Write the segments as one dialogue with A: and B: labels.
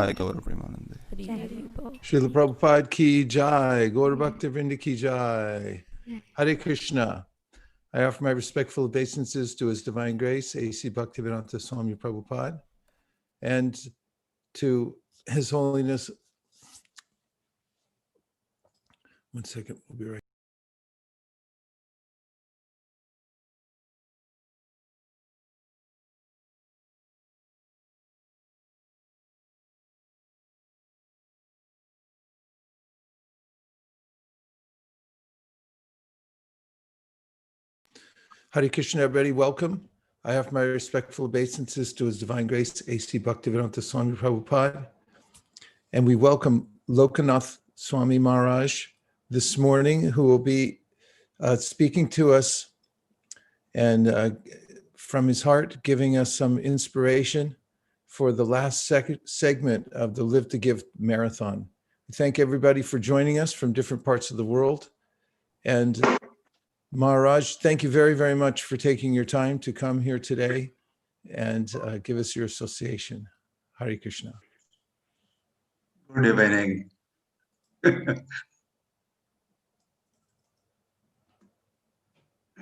A: Jai Gaura Premanande.
B: Srila Prabhupada ki jai, Gaura Bhaktivinoda ki jai. Hare Krishna. I offer my respectful obeisances to His Divine Grace, A.C. Bhaktivedanta Swami Prabhupada, and to His Holiness. One second, we'll be right. Hare Krishna, everybody, welcome. I offer my respectful obeisances to His Divine Grace, A.C. Bhaktivedanta Swami Prabhupada, and we welcome Lokanath Swami Maharaj this morning, who will be speaking to us and from his heart, giving us some inspiration for the last segment of the Live to Give Marathon. We thank everybody for joining us from different parts of the world. And Maharaj, thank you very, very much for taking your time to come here today and give us your association. Hare Krishna.
C: Good evening.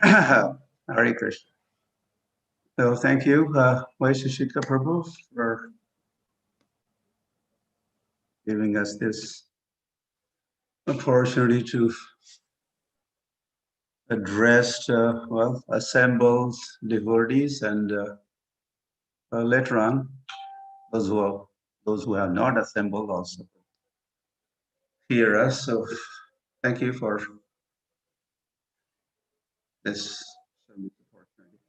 C: Hare Krishna. So thank you, Vaisheshika Prabhu, for giving us this opportunity to address, assembled devotees, and later on, those who have not assembled also hear us. So thank you for this opportunity.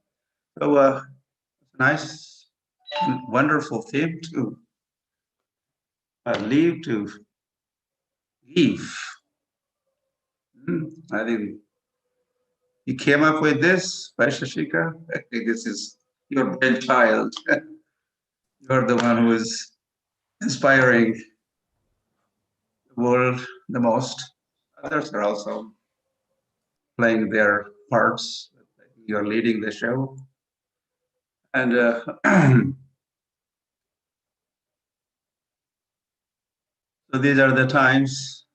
C: So nice, wonderful theme to leave to give. I think you came up with this, Vaisheshika. I think this is your brainchild. You're the one who is inspiring the world the most. Others are also playing their parts. You're leading the show. And so these are the times,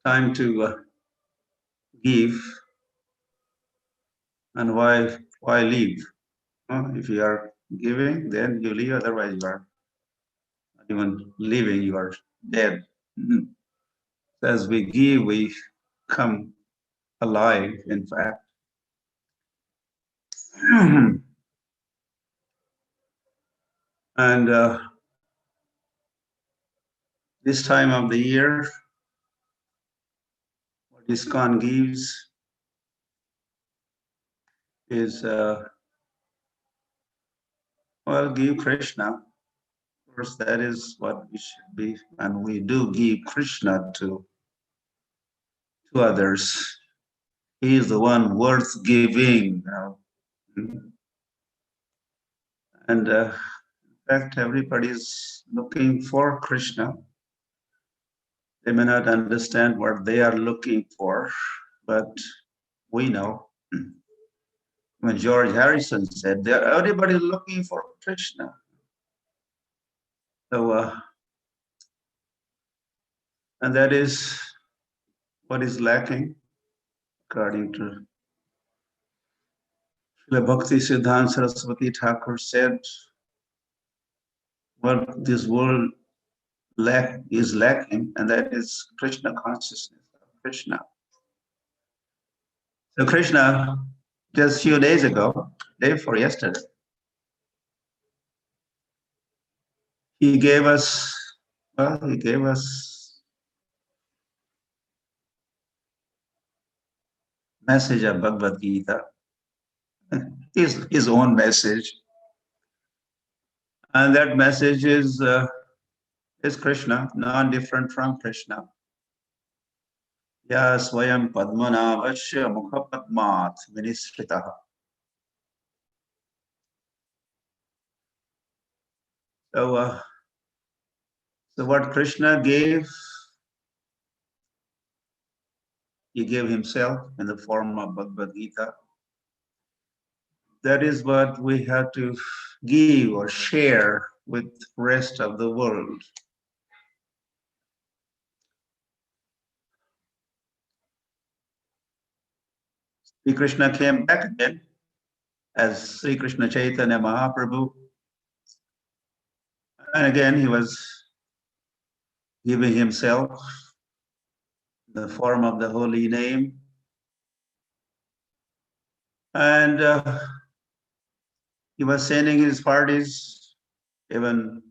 C: time to give. And why leave? If you are giving, then you leave. Otherwise, you are not even living. You are dead. As we give, we come alive. In fact, and this time of the year, what ISKCON gives is give Krishna. Of course, that is what we should be, and we do give Krishna to others. He is the one worth giving. And in fact, everybody is looking for Krishna. They may not understand what they are looking for, but we know. When George Harrison said, everybody is looking for Krishna. So, and that is what is lacking, according to Srila Bhakti Siddhanta Saraswati Thakur said, what this world is lacking, and that is Krishna consciousness, Krishna. So Krishna, just a few days ago, day before yesterday, he gave us message of Bhagavad Gita, his own message, and that message is Krishna, non-different from Krishna. Ya swayam padmanabhasya mukha padmat vinisritaha. So what Krishna gave, he gave himself in the form of Bhagavad Gita. That is what we have to give or share with rest of the world. Sri Krishna came back again as Sri Krishna Chaitanya Mahaprabhu. And again, he was giving himself the form of the holy name. And he was sending his parties, even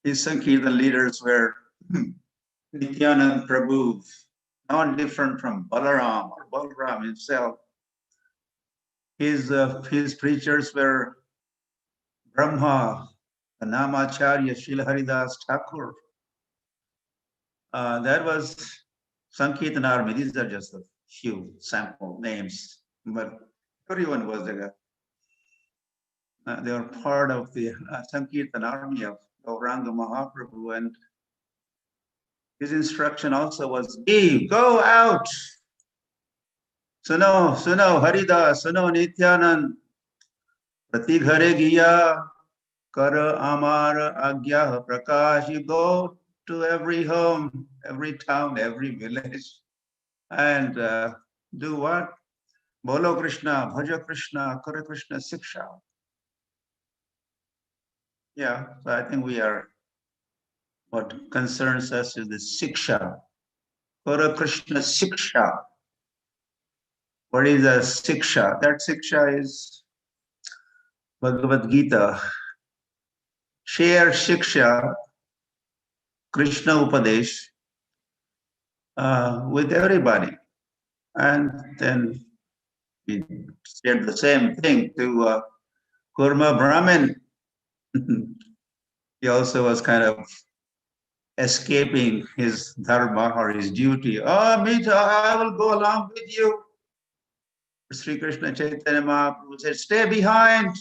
C: his Sankirtan leaders were Nityanand Prabhu, not different from Balaram or Balaram himself. His preachers were Brahma, the Namacharya, Srila Haridas Thakur. That was Sankirtan army. These are just a few sample names, but everyone was there. They were part of the Sankirtan army of Gauranga Mahaprabhu, and his instruction also was, go out. Suno, Haridas, Suno, Nityanand, Prati Ghare Giya, Kara Amar Agya Prakash. You go to every home, every town, every village, and do what? Bolo Krishna, Bhaja Krishna, Kara Krishna Siksha. Yeah, so I think we are, what concerns us is the Siksha. Kara Krishna Siksha. What is a Siksha? That Siksha is Bhagavad Gita. Share Siksha, Krishna Upadesh, with everybody. And then we said the same thing to Kurma Brahmin. He also was kind of escaping his dharma or his duty. Oh, Mita, I will go along with you. Sri Krishna Chaitanya Mahaprabhu said, stay behind.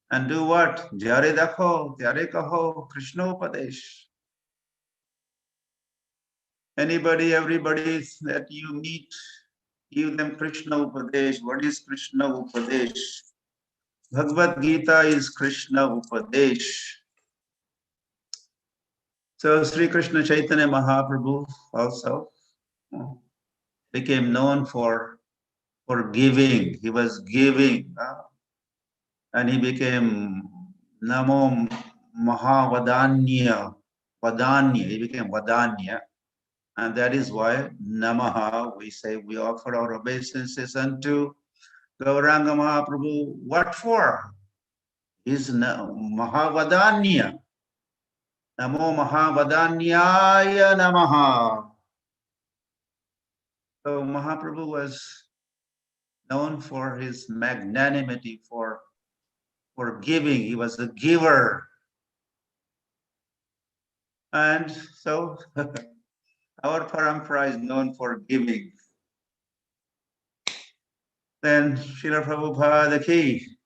C: And do what? Jare dakho, tyare kaho, Krishna Upadesh. Anybody, everybody that you meet, give them Krishna Upadesh. What is Krishna Upadesh? Bhagavad Gita is Krishna Upadesh. So Sri Krishna Chaitanya Mahaprabhu also became known for giving. He was giving. And he became Namo Mahavadanya. Vadanya. He became Vadanya. And that is why Namaha, we say we offer our obeisances unto Gauranga Mahaprabhu. What for? Is Mahavadanya. Namo Mahavadanyaya Namaha. So Mahaprabhu was known for his magnanimity, for giving. He was a giver. And so our parampara is known for giving. Then Srila Prabhupada Ki.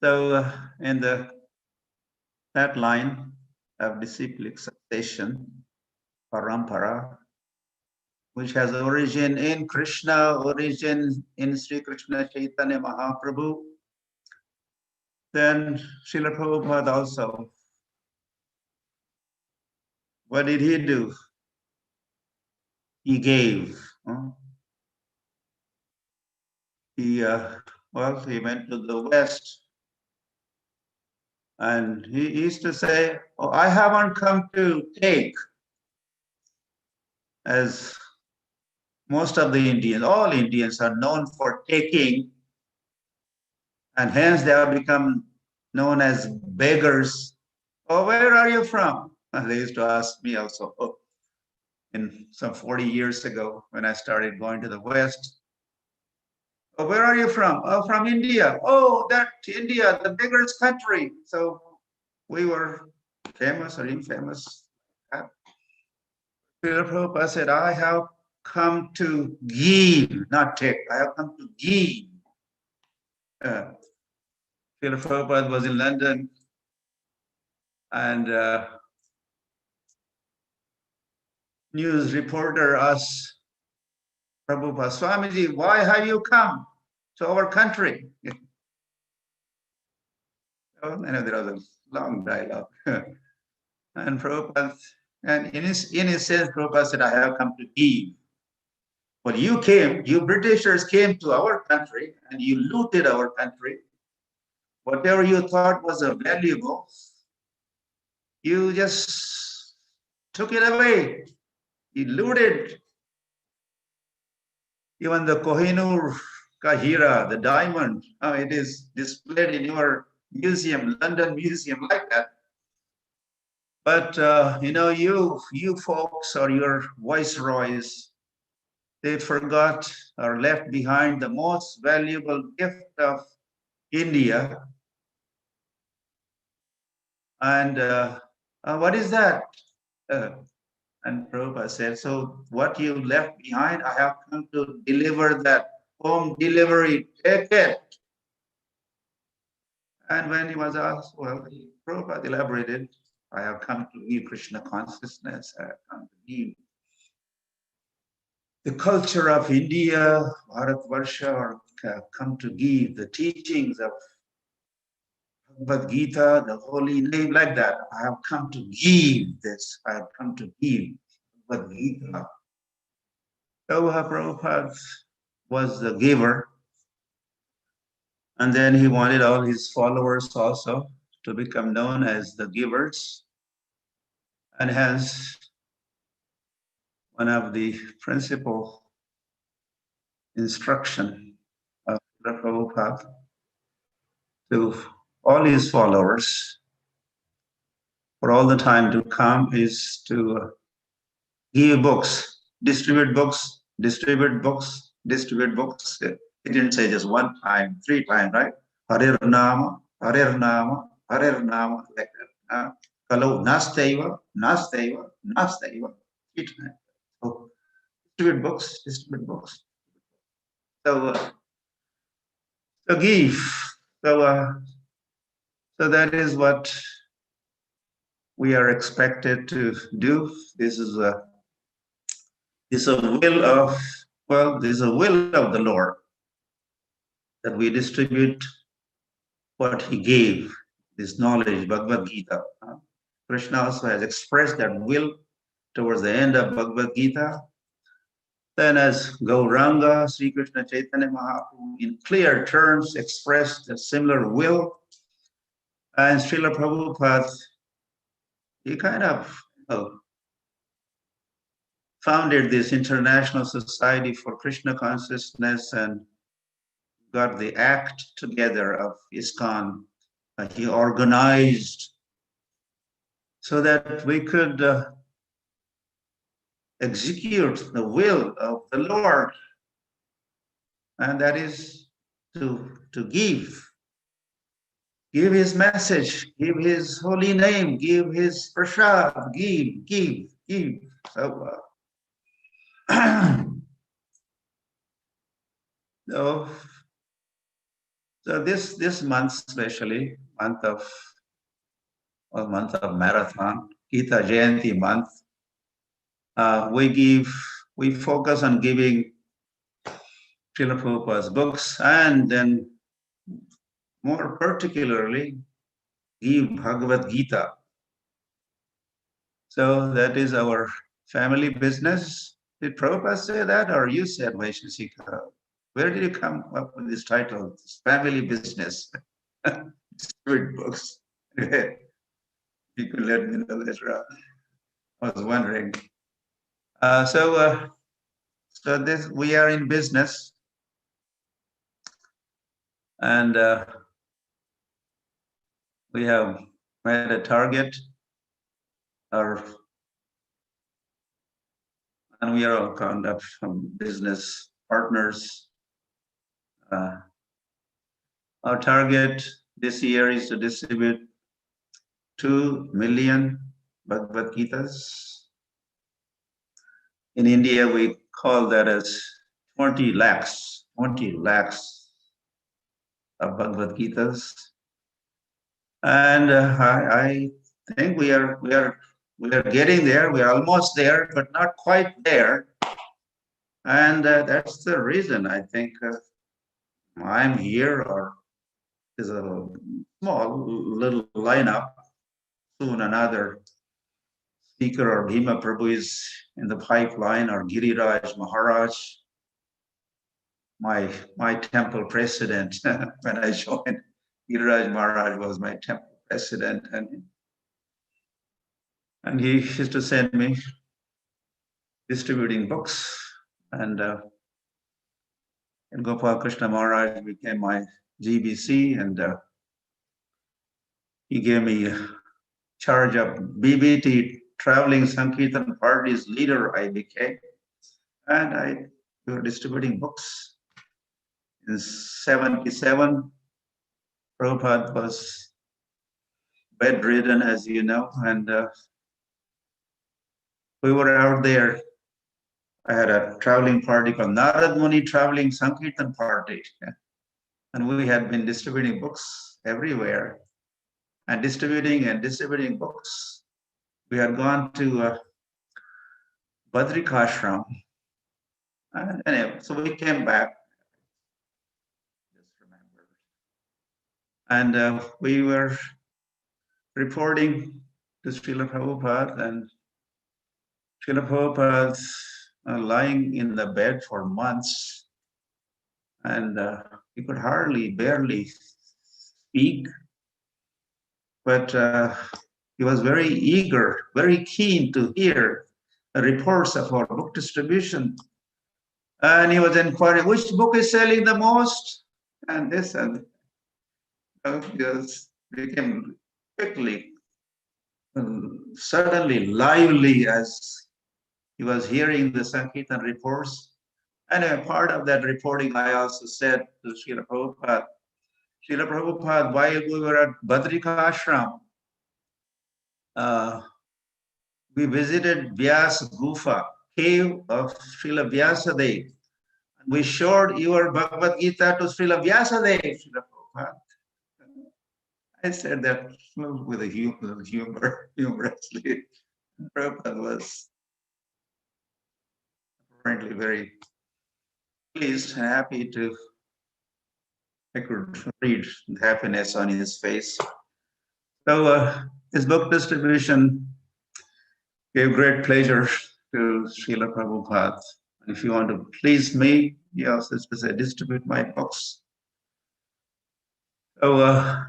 C: So in that line of disciplic succession, parampara, which has origin in Krishna, origin in Sri Krishna Chaitanya Mahaprabhu, then Srila Prabhupada also, what did he do? He gave. He went to the West, and he used to say, oh, I haven't come to take, as most of the Indians, all Indians are known for taking, and hence they have become known as beggars. Oh, where are you from? And they used to ask me also, in some 40 years ago when I started going to the West. Oh, where are you from? Oh, from India. Oh, that India, the beggars' country. So we were famous or infamous. Srila Prabhupada said, I have come to give, not take. I have come to give. Srila Prabhupada was in London, and news reporter asked Prabhupada, Swamiji, why have you come to our country? Oh, there was a long dialogue. And Prabhupada, and in his sense, Prabhupada said, I have come to give. But you Britishers came to our country and you looted our country. Whatever you thought was valuable, you just took it away. You looted. Even the Kohinoor Kahira, the diamond, it is displayed in your museum, London Museum, like that. But you folks or your viceroys, they forgot or left behind the most valuable gift of India. And what is that? And Prabhupada said, so what you left behind, I have come to deliver that. Home delivery, take it. And when he was asked, well, Prabhupada elaborated, I have come to give Krishna consciousness. I have come to give the culture of India, Bharatvarsha, or come to give the teachings of Bhagavad Gita, the holy name, like that. I have come to give this. I have come to give Bhagavad Gita. So Prabhupada was the giver. And then he wanted all his followers also to become known as the givers. And hence, one of the principal instruction of Prabhupada to all his followers for all the time to come is to give books, distribute books, distribute books, distribute books. He didn't say just one time, 3 times, right? Harir Nama, Harir Nama, Harir Nama, like that. Kalau Nasteva, Nasteva, Nasteva, 3 times. So distribute books, distribute books. So give. So that is what we are expected to do. This is a will of the Lord, that we distribute what he gave, this knowledge, Bhagavad Gita. Krishna also has expressed that will towards the end of Bhagavad Gita. Then as Gauranga, Sri Krishna Chaitanya Mahaprabhu, in clear terms expressed a similar will. And Srila Prabhupada, he kind of founded this International Society for Krishna Consciousness and got the act together of ISKCON. He organized so that we could execute the will of the Lord, and that is to give his message, give his holy name, give his prasad, give. So this month, especially month of marathon, Gita Jayanti month, we focus on giving Srila Prabhupada's books, and then more particularly give Bhagavad Gita. So that is our family business. Did Prabhupada say that, or you said, Vaisheshika? Where did you come up with this title? This family business. Distribute books. You could let me know later on. I was wondering. So this, we are in business, and we have made a target, and we are all kind of business partners. Our target this year is to distribute 2 million Bhagavad Gitas. In India, we call that as 20 lakhs of Bhagavad Gitas. And I think we are getting there. We are almost there, but not quite there. And that's the reason I think I'm here, or there's a small little lineup. Soon another speaker or Bhima Prabhu is in the pipeline, or Giriraj Maharaj, my temple president. When I joined, Giriraj Maharaj was my temple president, and he used to send me distributing books, and Gopal Krishna Maharaj became my GBC, and he gave me charge of BBT, Traveling Sankirtan Party's leader I became, and we were distributing books. In 77, Prabhupada was bedridden, as you know, and we were out there. I had a traveling party called Narad Muni Traveling Sankirtan Party, and we had been distributing books everywhere, and distributing books. We had gone to Badrikashram, and anyway, so we came back. Just remember, and we were reporting to Srila Prabhupada, and Srila Prabhupada's lying in the bed for months, and he could barely speak, but he was very eager, very keen to hear the reports of our book distribution. And he was inquiring, which book is selling the most? And this, and just became quickly, suddenly lively as he was hearing the Sankirtan reports. And a part of that reporting, I also said to Srila Prabhupada, while we were at Badrikashram, we visited Vyasa Gufa, cave of Srila Vyasadeva. We showed your Bhagavad Gita to Srila Vyasadeva, Srila Prabhupada. I said that with a humorously. Prabhupada was apparently very pleased and happy to, I could read the happiness on his face. So his book distribution gave great pleasure to Srila Prabhupada. And if you want to please me, he also said, distribute my books. So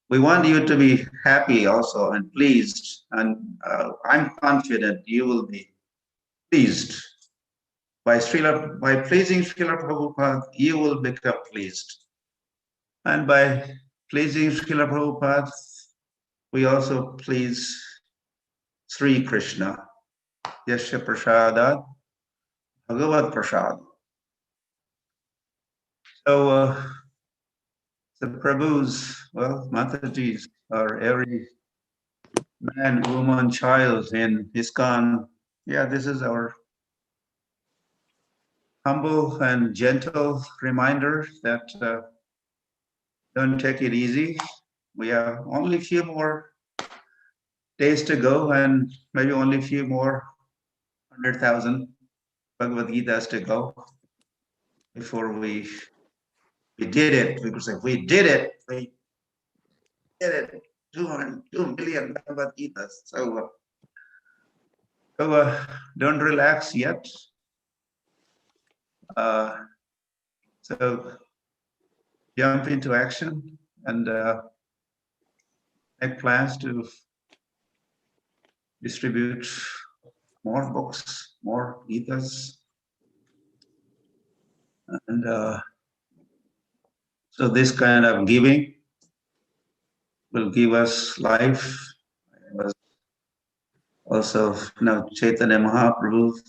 C: we want you to be happy also and pleased. And I'm confident you will be pleased. By pleasing Srila Prabhupada, you will become pleased. And by pleasing Srila Prabhupada, we also please Sri Krishna. Yasya Prasadat Bhagavad Prasad. So the Prabhus, well, Matajis are every man, woman, child in ISKCON. Yeah, this is our humble and gentle reminder that don't take it easy. We have only a few more days to go, and maybe only a few more 100,000 Bhagavad Gitas to go before we did it. We could say, we did it. 2 million Bhagavad Gitas. So don't relax yet. So jump into action and make plans to distribute more books, more Gitas. And so this kind of giving will give us life. Also, now Chaitanya Mahaprabhu,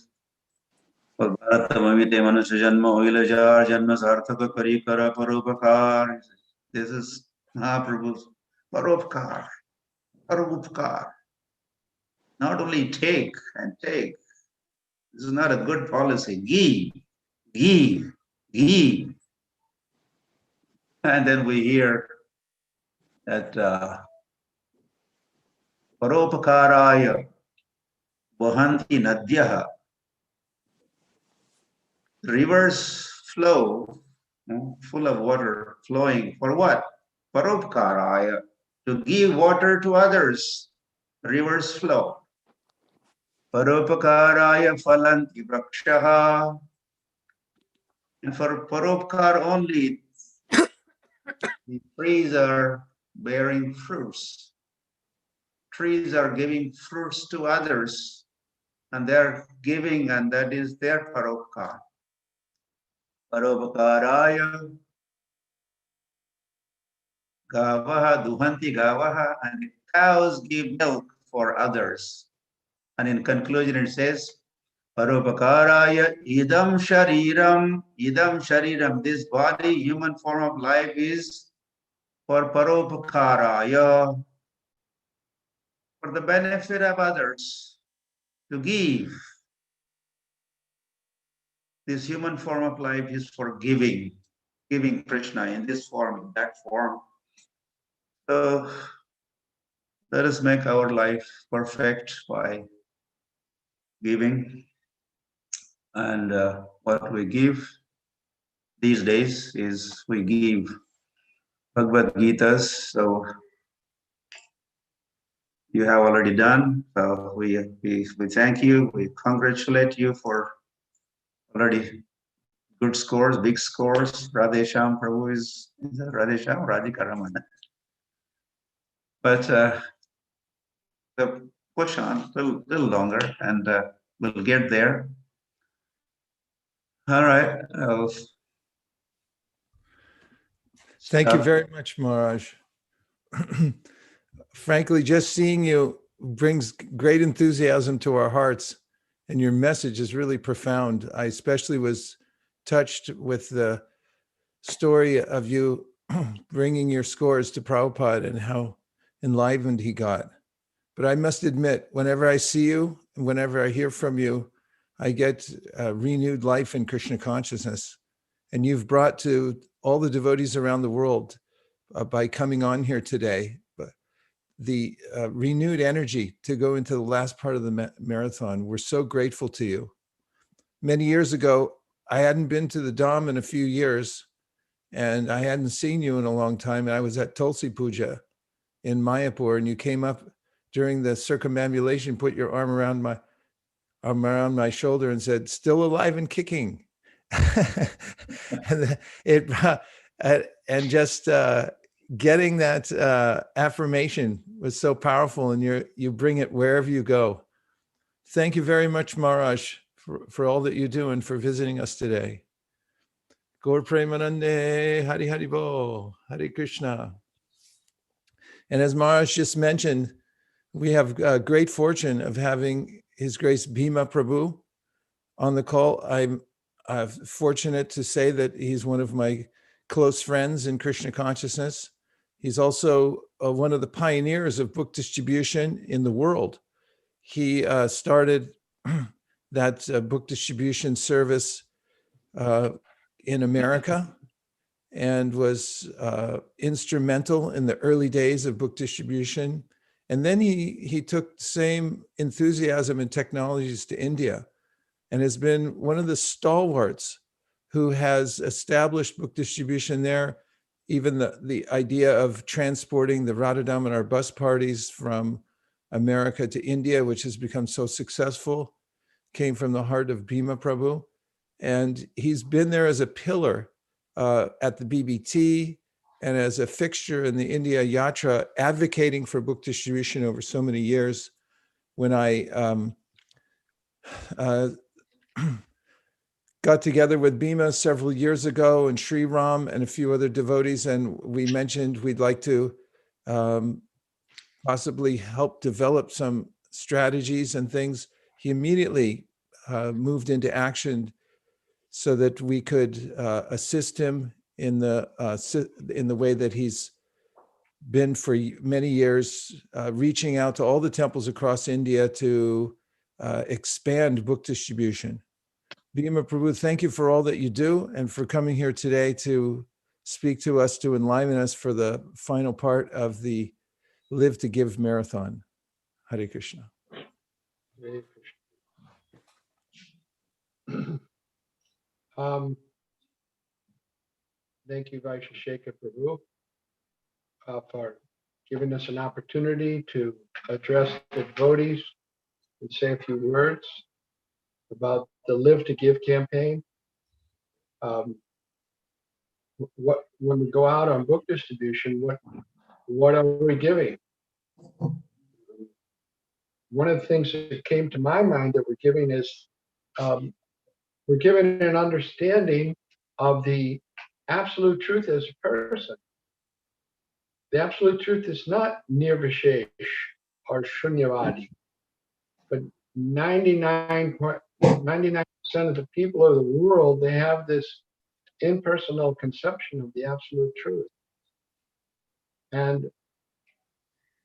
C: this is Mahaprabhu's Paropkar. Not only take and take. This is not a good policy. Give. And then we hear that Paropakaraya Vahanti Nadyaha. Rivers flow full of water flowing. For what? Paropkaraya, to give water to others. Rivers flow. Paropkaraya phalanti vrakshaha. And for paropkar only, the trees are bearing fruits. Trees are giving fruits to others, and they're giving, and that is their paropkar. Paropkaraya gavaha duhanti gavaha, and the cows give milk for others. And in conclusion, it says, Paropkaraya idam shariram, this body, human form of life is for paropkaraya, for the benefit of others, to give. This human form of life is for giving Krishna in this form, in that form. So let us make our life perfect by giving. And what we give these days is we give Bhagavad Gitas. So you have already done. So we thank you. We congratulate you for already good scores, big scores. Radhesham Prabhu is Radhesham, Radhika Ramana. But push on a little longer, and we'll get there. All right.
B: Thank you very much, Maharaj. Frankly, just seeing you brings great enthusiasm to our hearts, and your message is really profound. I especially was touched with the story of you bringing your scores to Prabhupada and how enlivened he got. But I must admit, whenever I see you and whenever I hear from you, I get renewed life in Krishna consciousness. And you've brought to all the devotees around the world by coming on here today, but the renewed energy to go into the last part of the marathon. We're so grateful to you. Many years ago, I hadn't been to the Dham in a few years, and I hadn't seen you in a long time. And I was at Tulsi Puja in Mayapur, and you came up during the circumambulation, put your arm around my shoulder and said, "Still alive and kicking." and just getting that affirmation was so powerful, and you bring it wherever you go. Thank you very much, Maharaj, for all that you do and for visiting us today. Gaur Premanande, Hari Hari Bo, Hare Krishna. And as Maharaj just mentioned, we have great fortune of having His Grace Bhima Prabhu on the call. I'm fortunate to say that he's one of my close friends in Krishna consciousness. He's also one of the pioneers of book distribution in the world. He started that book distribution service in America and was instrumental in the early days of book distribution. And then he took the same enthusiasm and technologies to India and has been one of the stalwarts who has established book distribution there. Even the idea of transporting the Radha Damodar bus parties from America to India, which has become so successful, came from the heart of Bhima Prabhu. And he's been there as a pillar at the BBT and as a fixture in the India Yatra, advocating for book distribution over so many years. When I got together with Bhima several years ago, and Sri Ram and a few other devotees, and we mentioned we'd like to possibly help develop some strategies and things. He immediately moved into action so that we could assist him in the way that he's been for many years, reaching out to all the temples across India to expand book distribution. Bhima Prabhu, thank you for all that you do and for coming here today to speak to us, to enliven us for the final part of the Live to Give Marathon. Hare Krishna.
A: Hare Krishna. thank you, Vaisheshekha Prabhu, for giving us an opportunity to address the devotees and say a few words about the Live to Give campaign. When we go out on book distribution, what are we giving? One of the things that came to my mind that we're giving is we're giving an understanding of the absolute truth as a person. The absolute truth is not nirvishesh or shunyavadi, but 99% of the people of the world, they have this impersonal conception of the absolute truth. And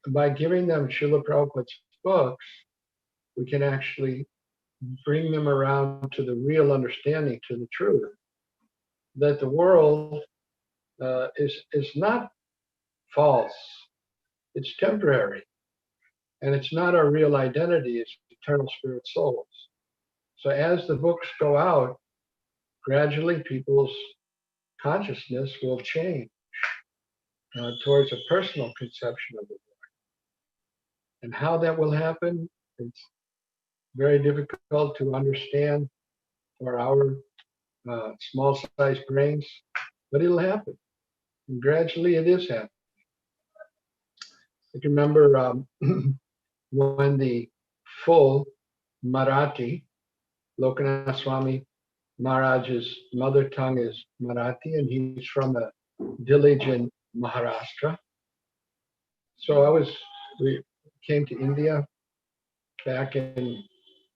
A: by giving them Srila Prabhupada's books, we can actually bring them around to the real understanding, to the truth, that the world is not false, it's temporary, and it's not our real identity, it's eternal spirit souls. So as the books go out, gradually people's consciousness will change towards a personal conception of the Lord. And how that will happen, it's very difficult to understand for our small-sized brains, but it'll happen. And gradually it is happening. I can remember when the full Marathi, Lokanath Swami Maharaj's mother tongue is Marathi, and he's from a village in Maharashtra. So we came to India back in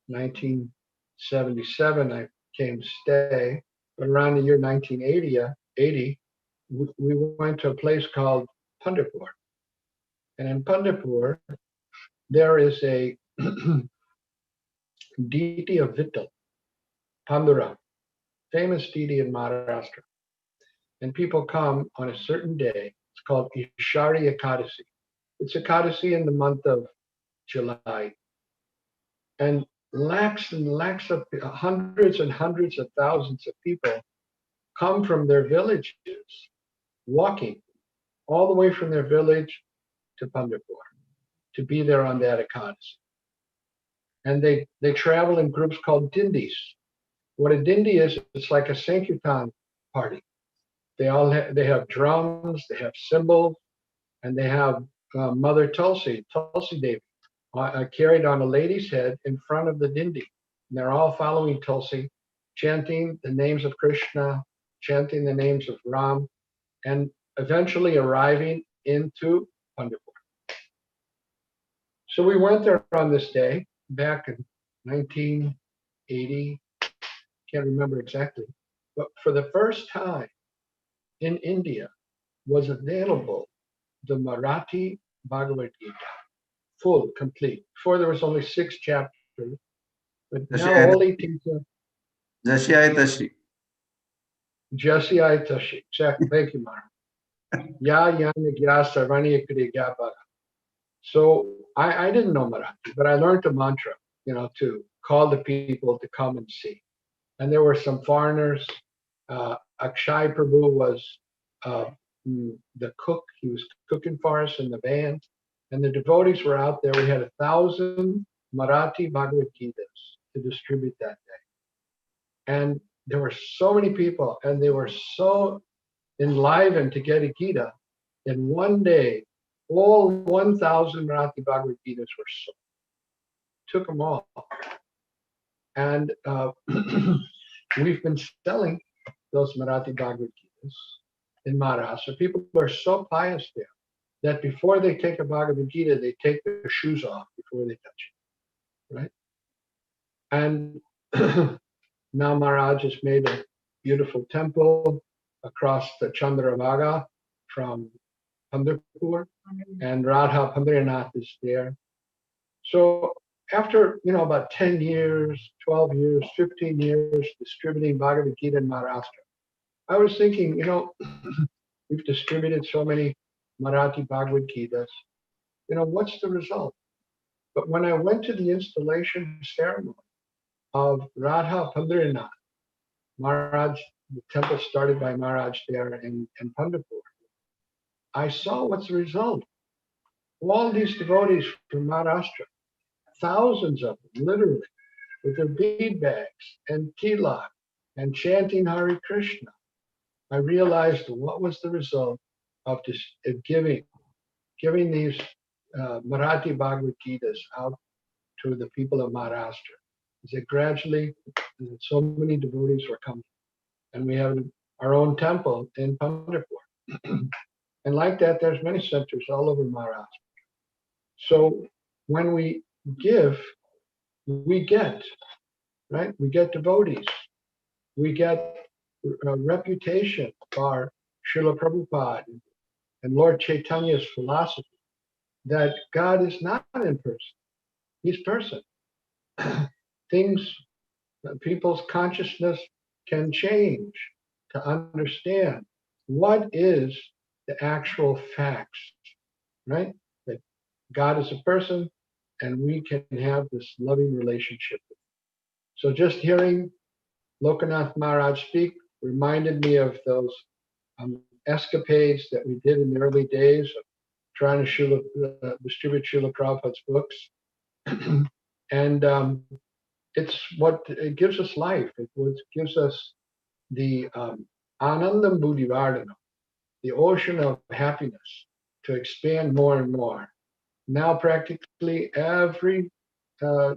A: 1977. I came to stay, but around the year 1980, we went to a place called Pandharpur. And in Pandharpur, there is a deity of Vittal, Pandura, famous deity in Maharashtra. And people come on a certain day. It's called Ishari Ekadasi. It's Ekadasi in the month of July. And lakhs and lakhs of hundreds and hundreds of thousands of people come from their villages, walking all the way from their village to Pandharpur to be there on that Ekadasi. And they travel in groups called dindis. What a dindi is, it's like a Sankirtan party. They have drums, they have cymbals, and they have Mother Tulsi Devi, carried on a lady's head in front of the dindi. And they're all following Tulsi, chanting the names of Krishna, chanting the names of Ram, and eventually arriving into Pandharpur. So we went there on this day back in 1980, can't remember exactly, but for the first time in India was available the Marathi Bhagavad Gita, full, complete. Before there was only 6 chapters, but now all 18.
C: Jashi Ai Tashi.
A: Jasi Ai Tashi. Exactly. Thank you, Mara. Ya Yana Gya Sarvani Ekade Gya Bara. So I didn't know Marathi, but I learned the mantra, to call the people to come and see. And there were some foreigners. Akshay Prabhu was the cook. He was cooking for us in the band. And the devotees were out there. We had 1,000 Marathi Bhagavad Gitas to distribute that day. And there were so many people, and they were so enlivened to get a Gita. In one day, all 1,000 Marathi Bhagavad Gitas were sold. Took them all. And we've been selling those Marathi Bhagavad Gitas in Maharashtra. People are so pious there that before they take a Bhagavad Gita, they take their shoes off before they touch it, right? And now Maharaj has made a beautiful temple across the Chandrabhaga from Pandharpur, and Radha Pandranath is there. So after, about 10 years, 12 years, 15 years distributing Bhagavad Gita in Maharashtra, I was thinking, we've distributed so many Marathi Bhagavad Gitas, what's the result? But when I went to the installation ceremony of Radha Pandranath, Maharaj the temple started by Maharaj there in Pandharpur, I saw what's the result. All these devotees from Maharashtra, thousands of them, literally, with their bead bags and tilak and chanting Hare Krishna. I realized what was the result of this of giving these Marathi Bhagavad Gitas out to the people of Maharashtra. Is that gradually so many devotees were coming, and we have our own temple in Pandharpur. And like that, there's many centers all over Maharashtra. So when we give, we get, right? We get devotees. We get a reputation for Srila Prabhupada and Lord Chaitanya's philosophy that God is not in person. He's person. Things, people's consciousness can change to understand what is the actual facts, right? That God is a person and we can have this loving relationship. So just hearing Lokanath Maharaj speak reminded me of those escapades that we did in the early days of trying to distribute Srila Prabhupada's books. And it's what it gives us life. It gives us the Anandam Buddhivardhana, the ocean of happiness to expand more and more. Now practically every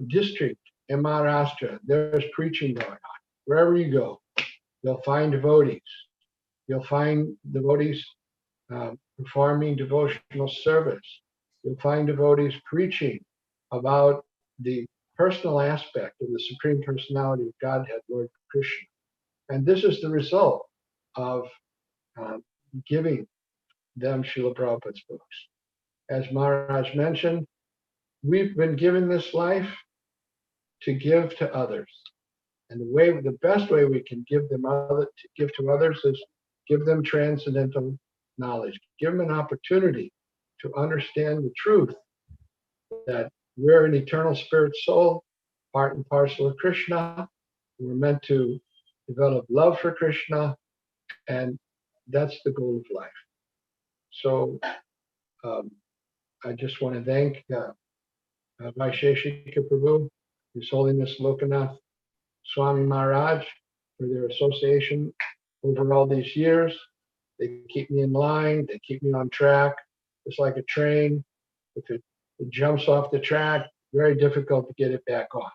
A: district in Maharashtra, there's preaching going on. Wherever you go, you'll find devotees. You'll find devotees performing devotional service. You'll find devotees preaching about the personal aspect of the Supreme Personality of Godhead, Lord Krishna. And this is the result of giving them Srila Prabhupada's books. As Maharaj mentioned, we've been given this life to give to others. And the best way we can give to others is give them transcendental knowledge. Give them an opportunity to understand the truth that we're an eternal spirit soul, part and parcel of Krishna. We're meant to develop love for Krishna, and that's the goal of life. So I just want to thank Vaisheshika Prabhu, His Holiness Lokanath Swami Maharaj, for their association over all these years. They keep me in line, they keep me on track. It's like a train. If it jumps off the track, very difficult to get it back on.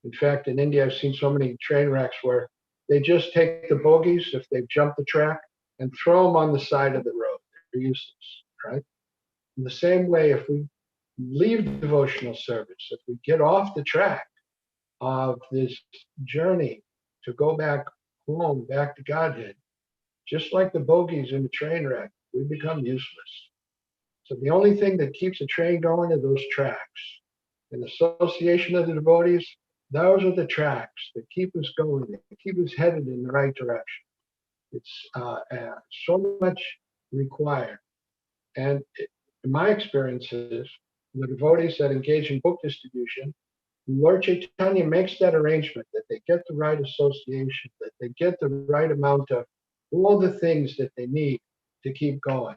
A: In fact, in India, I've seen so many train wrecks where they just take the bogies, if they've jumped the track, and throw them on the side of the road. They're useless, right? In the same way, if we leave devotional service, if we get off the track of this journey to go back home, back to Godhead, just like the bogies in the train wreck, we become useless. So the only thing that keeps a train going are those tracks. In association of the devotees, those are the tracks that keep us going, that keep us headed in the right direction. It's so much required. And in my experiences, the devotees that engage in book distribution, Lord Chaitanya makes that arrangement that they get the right association, that they get the right amount of all the things that they need to keep going.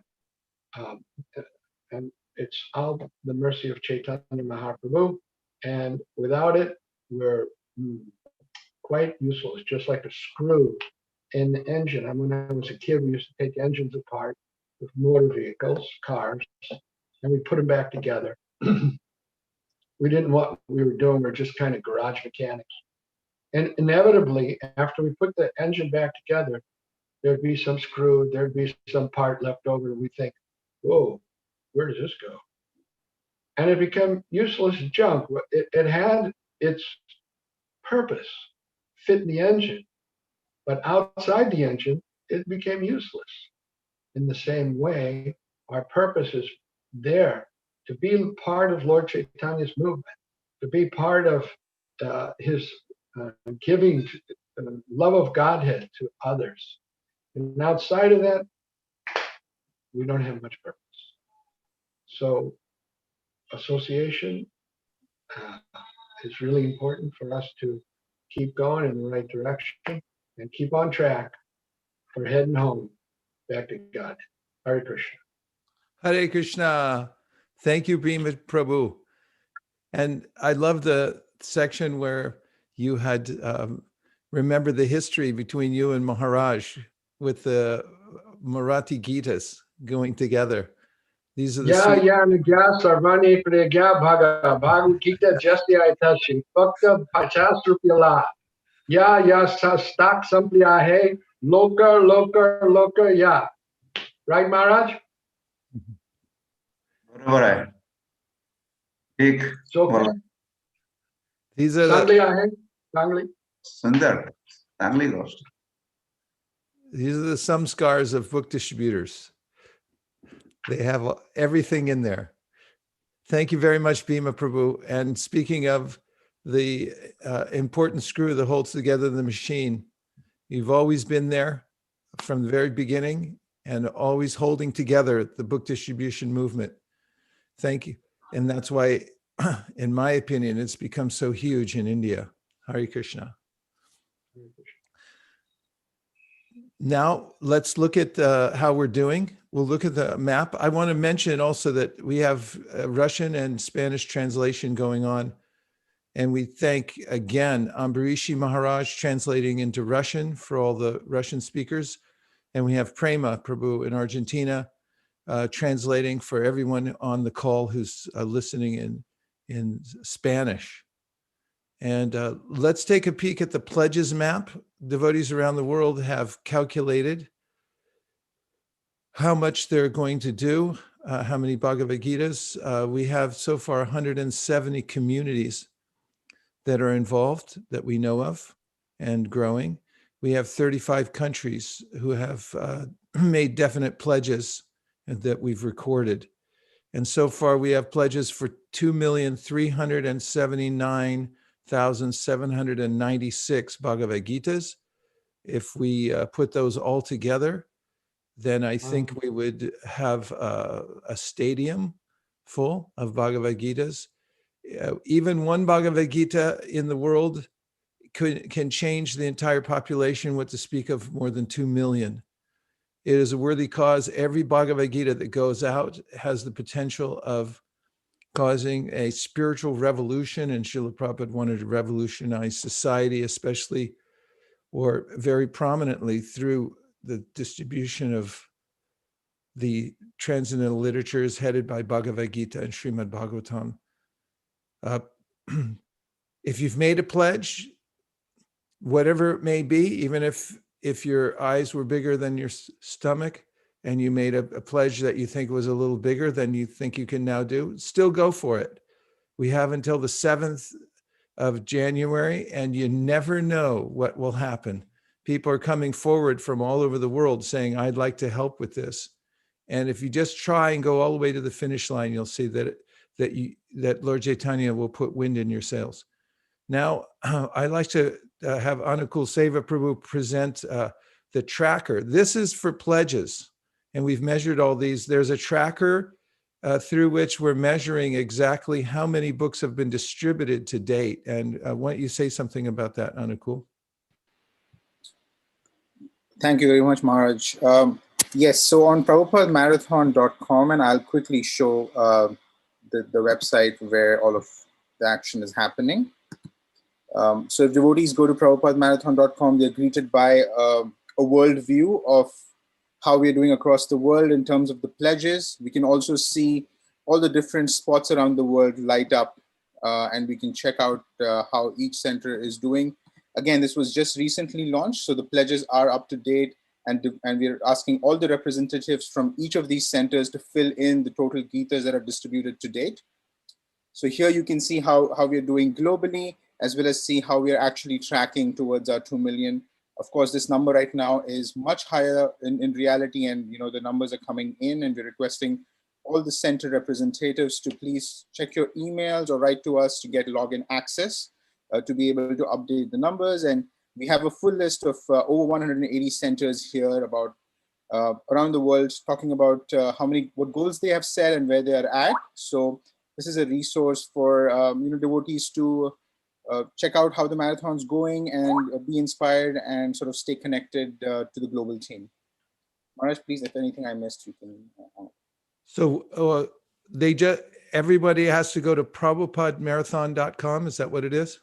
A: And it's all the mercy of Chaitanya Mahaprabhu. And without it, we're quite useless, just like a screw in the engine. When I was a kid, we used to take engines apart with motor vehicles, cars, and we put them back together. We didn't know what we were doing. We were just kind of garage mechanics. And inevitably, after we put the engine back together, there'd be some screw, there'd be some part left over. And we think, whoa, where does this go? And it became useless junk. It had its purpose, fit in the engine, but outside the engine, it became useless. In the same way, our purpose is there to be part of Lord Chaitanya's movement, to be part of his giving love of Godhead to others. And outside of that, we don't have much purpose. So association is really important for us to keep going in the right direction. and keep on track. We're heading home back to God. Hare Krishna.
B: Hare Krishna. Thank you, Bhima Prabhu. And I love the section where you had remember the history between you and Maharaj with the Marathi Gitas going together. These are the
A: Ya
B: sweet.
A: ya nagya sarvani pregya bhaga bhagavad gita jasya itashi fakta 50 rupiya la. Ya stock samplya hai loka ya. Right, Maharaj?
C: बरोबर आहे. ठीक.
A: So
C: बोला.
B: These are
A: चांगली
B: the
A: आहे चांगली.
C: सुंदर. चांगली गोष्ट.
B: samskars of book distributors. They have everything in there. Thank you very much, Bhima Prabhu. And speaking of the important screw that holds together the machine, you've always been there from the very beginning and always holding together the book distribution movement. Thank you. And that's why, in my opinion, it's become so huge in India. Hare Krishna. Now let's look at how we're doing. We'll look at the map. I want to mention also that we have Russian and Spanish translation going on. And we thank again Ambarishi Maharaj translating into Russian for all the Russian speakers. And we have Prema Prabhu in Argentina translating for everyone on the call who's listening in Spanish. And let's take a peek at the pledges map. Devotees around the world have calculated how much they're going to do, how many Bhagavad Gitas. We have so far 170 communities that are involved that we know of and growing. We have 35 countries who have made definite pledges that we've recorded. And so far we have pledges for 2,379,796 Bhagavad Gitas. If we put those all together, then I think we would have a stadium full of Bhagavad Gitas. Even one Bhagavad Gita in the world can change the entire population, what to speak of more than 2 million. It is a worthy cause. Every Bhagavad Gita that goes out has the potential of causing a spiritual revolution, and Srila Prabhupada wanted to revolutionize society, especially or very prominently through the distribution of the transcendental literatures headed by Bhagavad Gita and Srimad Bhagavatam. If you've made a pledge, whatever it may be, even if your eyes were bigger than your stomach and you made a pledge that you think was a little bigger than you think you can now do, still go for it. We have until the 7th of January, and you never know what will happen. People are coming forward from all over the world saying, I'd like to help with this. And if you just try and go all the way to the finish line, you'll see that Lord Chaitanya will put wind in your sails. Now, I'd like to have Anukul Seva Prabhu present the tracker. This is for pledges, and we've measured all these. There's a tracker through which we're measuring exactly how many books have been distributed to date. And why don't you say something about that, Anukul?
D: Thank you very much, Maharaj. Yes, so on PrabhupadaMarathon.com, and I'll quickly show the website where all of the action is happening. So if devotees go to PrabhupadaMarathon.com, they're greeted by a world view of how we're doing across the world in terms of the pledges. We can also see all the different spots around the world light up, and we can check out how each center is doing. Again, this was just recently launched, so the pledges are up to date, and we're asking all the representatives from each of these centers to fill in the total Gitas that are distributed to date. So here you can see how we're doing globally, as well as see how we are actually tracking towards our 2 million. Of course, this number right now is much higher in reality, and the numbers are coming in, and we're requesting all the center representatives to please check your emails or write to us to get login access to be able to update the numbers. And we have a full list of over 180 centers here about around the world, talking about what goals they have set and where they are at. So this is a resource for devotees to check out how the marathon's going and be inspired and sort of stay connected to the global team. Maharaj, please, if anything I missed, you can.
B: So everybody has to go to prabhupadaMarathon.com. Is that what it is?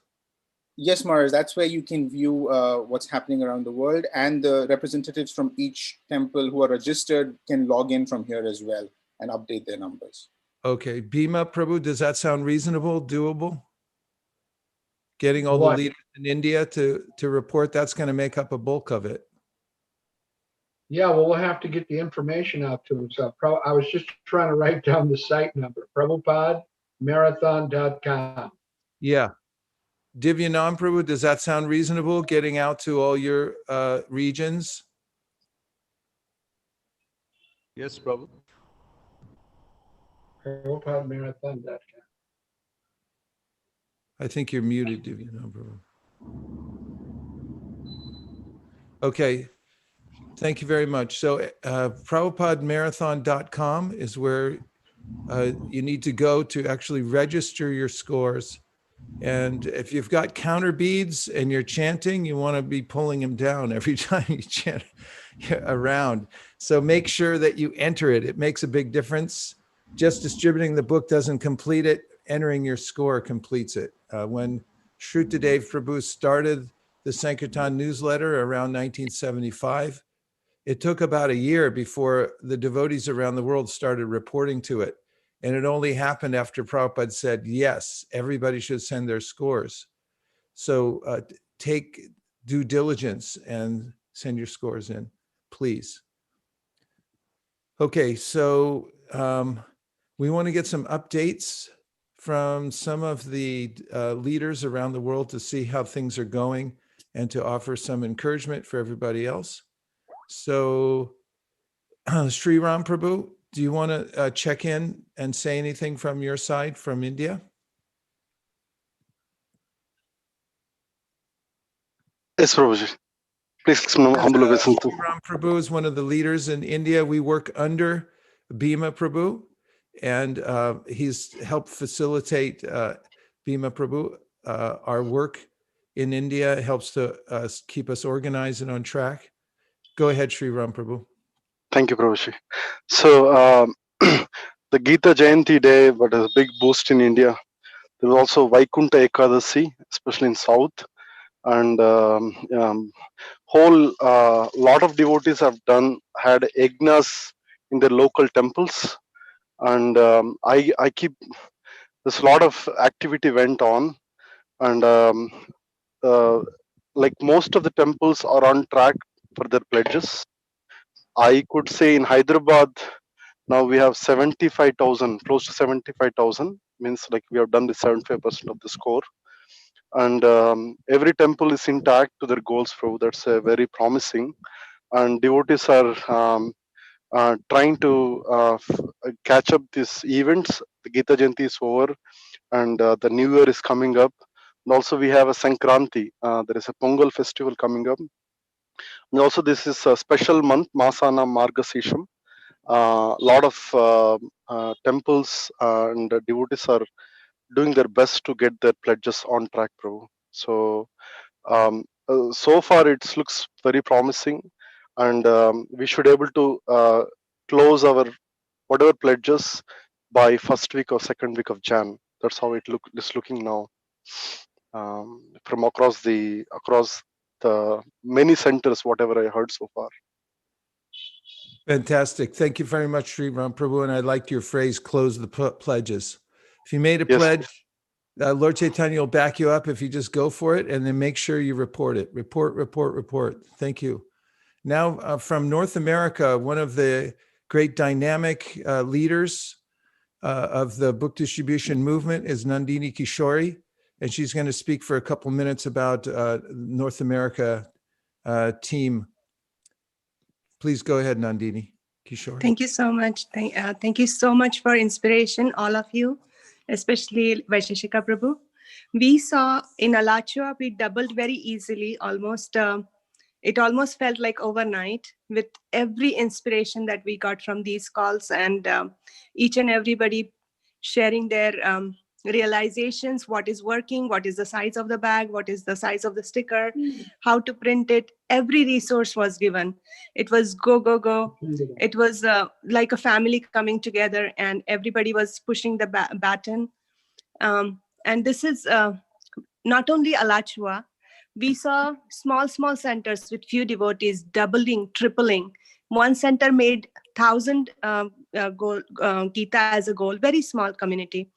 D: Yes, Maharaj, that's where you can view what's happening around the world, and the representatives from each temple who are registered can log in from here as well and update their numbers.
B: Okay. Bhima Prabhu, does that sound reasonable, doable? Getting all
A: What?
B: the leaders in India to report, that's going to make up a bulk of it.
A: Yeah, well, we'll have to get the information out to them. So I was just trying to write down the site number, PrabhupadaMarathon.com.
B: Yeah. Divyanam Prabhu, does that sound reasonable, getting out to all your regions?
E: Yes, Prabhu.
A: PrabhupadaMarathon.com.
B: I think you're muted, Divyanam Prabhu. Okay. Thank you very much. So PrabhupadaMarathon.com is where you need to go to actually register your scores. And if you've got counter beads and you're chanting, you want to be pulling them down every time you chant around. So make sure that you enter it. It makes a big difference. Just distributing the book doesn't complete it. Entering your score completes it. When Shrutadev Prabhu started the Sankirtan newsletter around 1975, it took about a year before the devotees around the world started reporting to it. And it only happened after Prabhupada said, yes, everybody should send their scores. So take due diligence and send your scores in, please. Okay, so we want to get some updates from some of the leaders around the world to see how things are going and to offer some encouragement for everybody else. So Sri Ram Prabhu, do you want to check in and say anything from your side from India?
F: Yes, Prabhuji. Please, humble obeisance.
B: Sri Ram Prabhu is one of the leaders in India. We work under Bhima Prabhu, and he's helped facilitate Bhima Prabhu. Our work in India helps to keep us organized and on track. Go ahead, Sri Ram Prabhu.
F: Thank you, Prabhuji. So, the Gita Jayanti day, but a big boost in India. There was also Vaikunta Ekadasi, especially in South, and whole lot of devotees had yagnas in their local temples, and I keep this lot of activity went on, and like most of the temples are on track for their pledges. I could say in Hyderabad now we have 75,000, close to 75,000, means like we have done the 75% of the score, and every temple is intact to their goals. That's very promising, and devotees are trying to catch up these events. The Gita Jayanti is over, and the New Year is coming up. And also we have a Sankranti. There is a Pongal festival coming up. And also this is a special month, Masana Margasisham. Lot of temples and devotees are doing their best to get their pledges on track, Prabhu. So so far it looks very promising, and we should able to close our whatever pledges by first week or second week of Jan. That's how it is looking now, from across the many centers, whatever I heard so far.
B: Fantastic. Thank you very much, Sri Ram Prabhu. And I liked your phrase, close the pledges. If you made a
F: Yes.
B: pledge, Lord Chaitanya will back you up if you just go for it, and then make sure you report it. Report. Thank you. Now from North America, one of the great dynamic leaders of the book distribution movement is Nandini Kishori, and she's going to speak for a couple minutes about North America team. Please go ahead, Nandini Kishori.
G: Thank you so much. Thank you so much for inspiration, all of you, especially Vaisheshika Prabhu. We saw in Alachua, we doubled very easily, almost. It almost felt like overnight with every inspiration that we got from these calls, and each and everybody sharing their realizations, what is working, what is the size of the bag, what is the size of the sticker, how to print it. Every resource was given. It was go, go, go. It was like a family coming together, and everybody was pushing the baton. And this is not only Alachua. We saw small centers with few devotees doubling, tripling. One center made 1,000 Gita as a goal, very small community,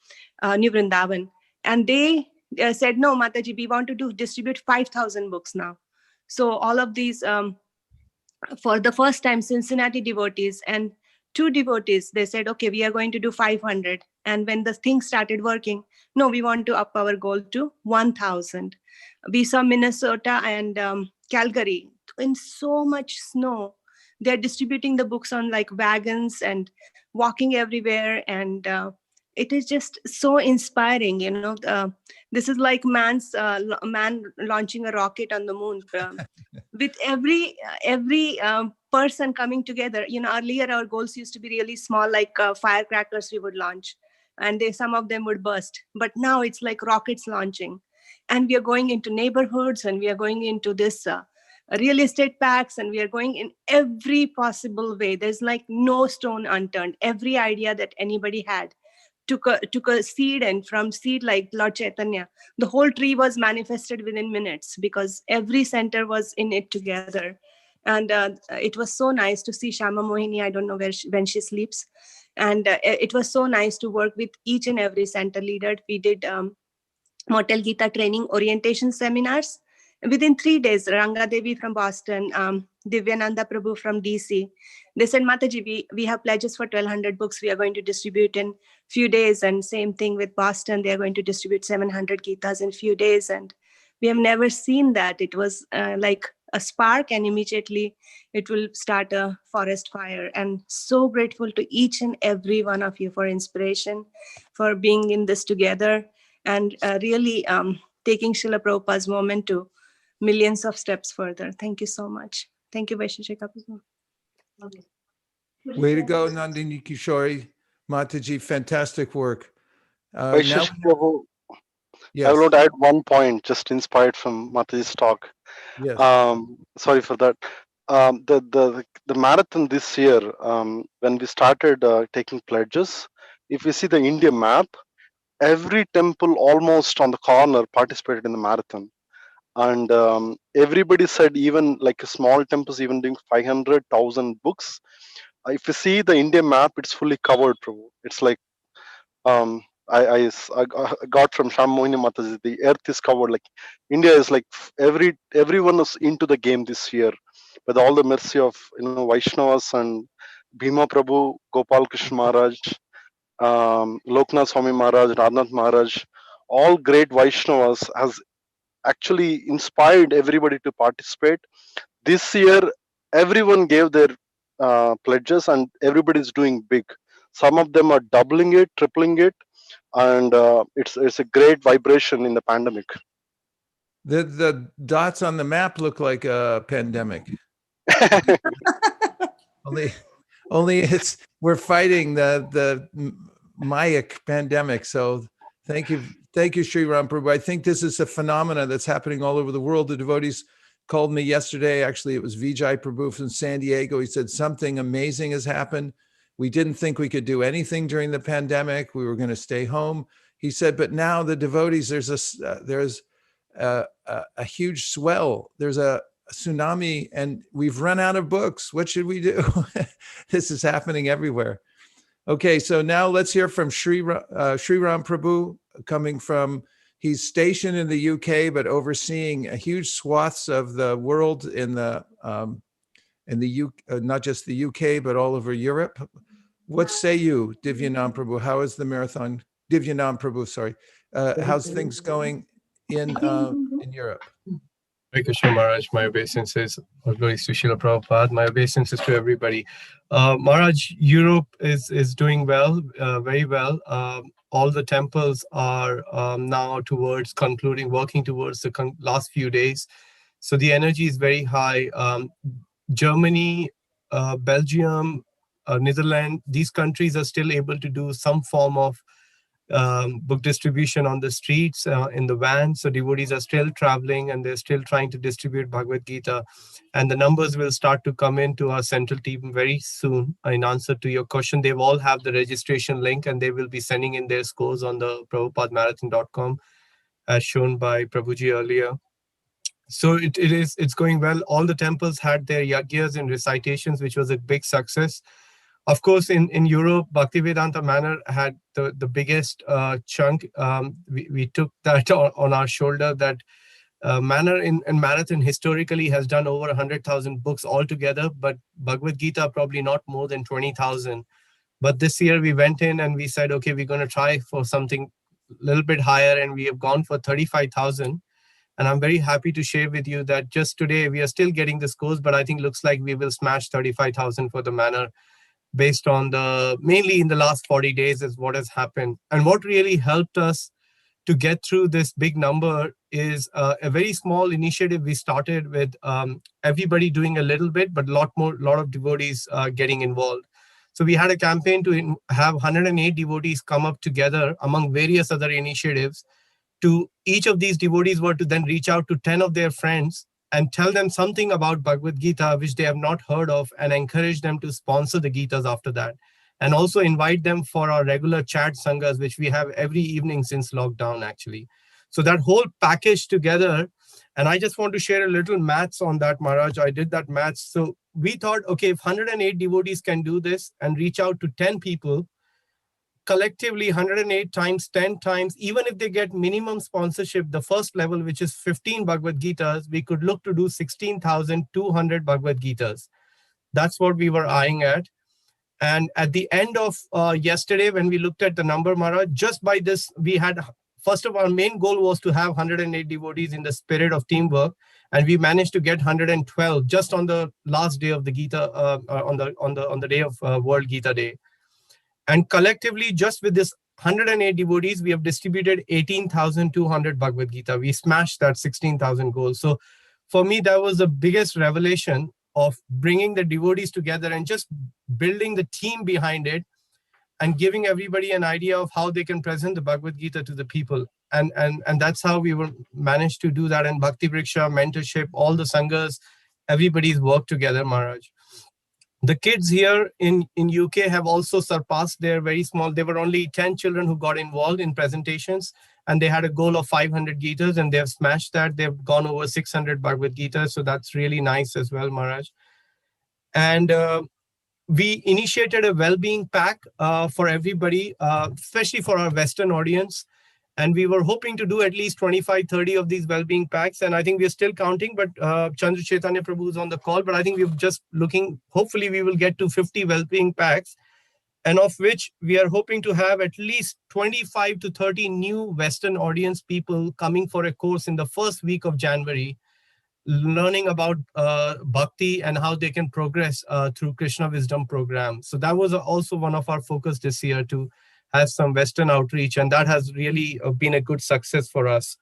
G: New Vrindavan. And they said, no, Mataji, we want to distribute 5,000 books now. So all of these, for the first time, Cincinnati devotees and 2 devotees, they said, okay, we are going to do 500. And when the thing started working, no, we want to up our goal to 1,000. We saw Minnesota and Calgary in so much snow. They're distributing the books on like wagons and walking everywhere. And it is just so inspiring. This is like man launching a rocket on the moon. With every person coming together. Earlier our goals used to be really small, like firecrackers we would launch, and some of them would burst. But now it's like rockets launching, and we are going into neighborhoods, and we are going into this real estate packs, and we are going in every possible way. There's like no stone unturned. Every idea that anybody had took a seed, and from seed, like Lord Chaitanya, the whole tree was manifested within minutes, because every center was in it together. And it was so nice to see Shama Mohini. I don't know when she sleeps. And it was so nice to work with each and every center leader. We did Mortal Gita training orientation seminars. Within 3 days, Ranga Devi from Boston, Divyananda Prabhu from DC, they said, Mataji, we have pledges for 1,200 books we are going to distribute in few days. And same thing with Boston, they are going to distribute 700 Gitas in few days. And we have never seen that. It was like a spark, and immediately it will start a forest fire. And so grateful to each and every one of you for inspiration, for being in this together, and really taking Srila Prabhupada's movement to millions of steps further. Thank you so much. Thank you, Vaisheshika Prabhu.
B: Way to go, Nandini Kishori. Mataji, fantastic work.
F: Vaisheshika Prabhu,
B: Yes.
F: I will add one point, just inspired from Mataji's talk.
B: Yes.
F: Sorry for that. The marathon this year, when we started taking pledges, if you see the India map, every temple almost on the corner participated in the marathon. And everybody said, even like a small temples, even doing 500,000 books. If you see the India map, it's fully covered, Prabhu. It's like I got from Shammohini Mataji, the earth is covered. Like India is like everyone is into the game this year, with all the mercy of Vaishnavas and Bhima Prabhu, Gopal Krishna Maharaj, Loknath Swami Maharaj, Radhanath Maharaj, all great Vaishnavas has actually inspired everybody to participate. This year, everyone gave their pledges, and everybody is doing big. Some of them are doubling it, tripling it, and it's a great vibration in the pandemic.
B: The dots on the map look like a pandemic. only we're fighting the Mayak pandemic. So thank you, Sri Ram Prabhu. I think this is a phenomena that's happening all over the world. The devotees called me yesterday. Actually, it was Vijay Prabhu from San Diego. He said something amazing has happened. We didn't think we could do anything during the pandemic. We were going to stay home. He said, but now the devotees, there's a huge swell. There's a tsunami, and we've run out of books. What should we do? This is happening everywhere. Okay, so now let's hear from Sri Ram Prabhu, coming from, he's stationed in the UK, but overseeing a huge swaths of the world in the not just the UK, but all over Europe. What say you, Divyanand Prabhu? How is the marathon? Divyanand Prabhu, sorry. How's things going in Europe?
E: Hare Krishna Maharaj, my obeisances, or glories to Srila Prabhupada, my obeisances to everybody. Maharaj, Europe is doing well, very well. All the temples are now working towards the last few days. So the energy is very high. Germany, Belgium, Netherlands, these countries are still able to do some form of book distribution on the streets, in the vans. So devotees are still traveling and they're still trying to distribute Bhagavad Gita. And the numbers will start to come into our central team very soon. In answer to your question, they all have the registration link and they will be sending in their scores on the prabhupadmarathon.com as shown by Prabhuji earlier. So it's going well. All the temples had their yagyas and recitations, which was a big success. Of course, in Europe, Bhaktivedanta Manor had the biggest chunk. We took that on our shoulder. That Manor in Marathon historically has done over 100,000 books altogether, but Bhagavad Gita probably not more than 20,000. But this year we went in and we said, okay, we're going to try for something a little bit higher, and we have gone for 35,000. And I'm very happy to share with you that just today we are still getting the scores, but I think looks like we will smash 35,000 for the Manor, based on mainly in the last 40 days is what has happened. And what really helped us to get through this big number is a very small initiative we started with, everybody doing a little bit, but a lot of devotees getting involved. So we had a campaign to have 108 devotees come up together among various other initiatives. To each of these devotees were to then reach out to 10 of their friends and tell them something about Bhagavad Gita, which they have not heard of, and encourage them to sponsor the Gitas after that. And also invite them for our regular chat sanghas, which we have every evening since lockdown, actually. So that whole package together, and I just want to share a little maths on that, Maharaj. I did that maths. So we thought, okay, if 108 devotees can do this and reach out to 10 people, collectively 108 times 10 times, even if they get minimum sponsorship, the first level, which is 15 Bhagavad Gitas, we could look to do 16,200 Bhagavad Gitas. That's what we were eyeing at. And at the end of yesterday, when we looked at the number, Maharaj, just by this, we had, first of all, our main goal was to have 108 devotees in the spirit of teamwork. And we managed to get 112 just on the last day of the Gita, on the day of World Gita Day. And collectively, just with this 108 devotees, we have distributed 18,200 Bhagavad Gita. We smashed that 16,000 goal. So for me, that was the biggest revelation of bringing the devotees together and just building the team behind it and giving everybody an idea of how they can present the Bhagavad Gita to the people. And that's how we were managed to do that. And Bhakti Vriksha, mentorship, all the sanghas, everybody's worked together, Maharaj. The kids here in UK have also surpassed their very small. There were only 10 children who got involved in presentations, and they had a goal of 500 Gitas, and they have smashed that. They've gone over 600 Bhagavad Gitas, so that's really nice as well, Maharaj. And we initiated a well-being pack for everybody, especially for our Western audience. And we were hoping to do at least 25, 30 of these well-being packs. And I think we're still counting, but Chandra Chaitanya Prabhu is on the call. But I think we're just looking, hopefully we will get to 50 well-being packs. And of which we are hoping to have at least 25 to 30 new Western audience people coming for a course in the first week of January, learning about bhakti and how they can progress through Krishna Wisdom program. So that was also one of our focus this year, to have some Western outreach, and that has really been a good success for us.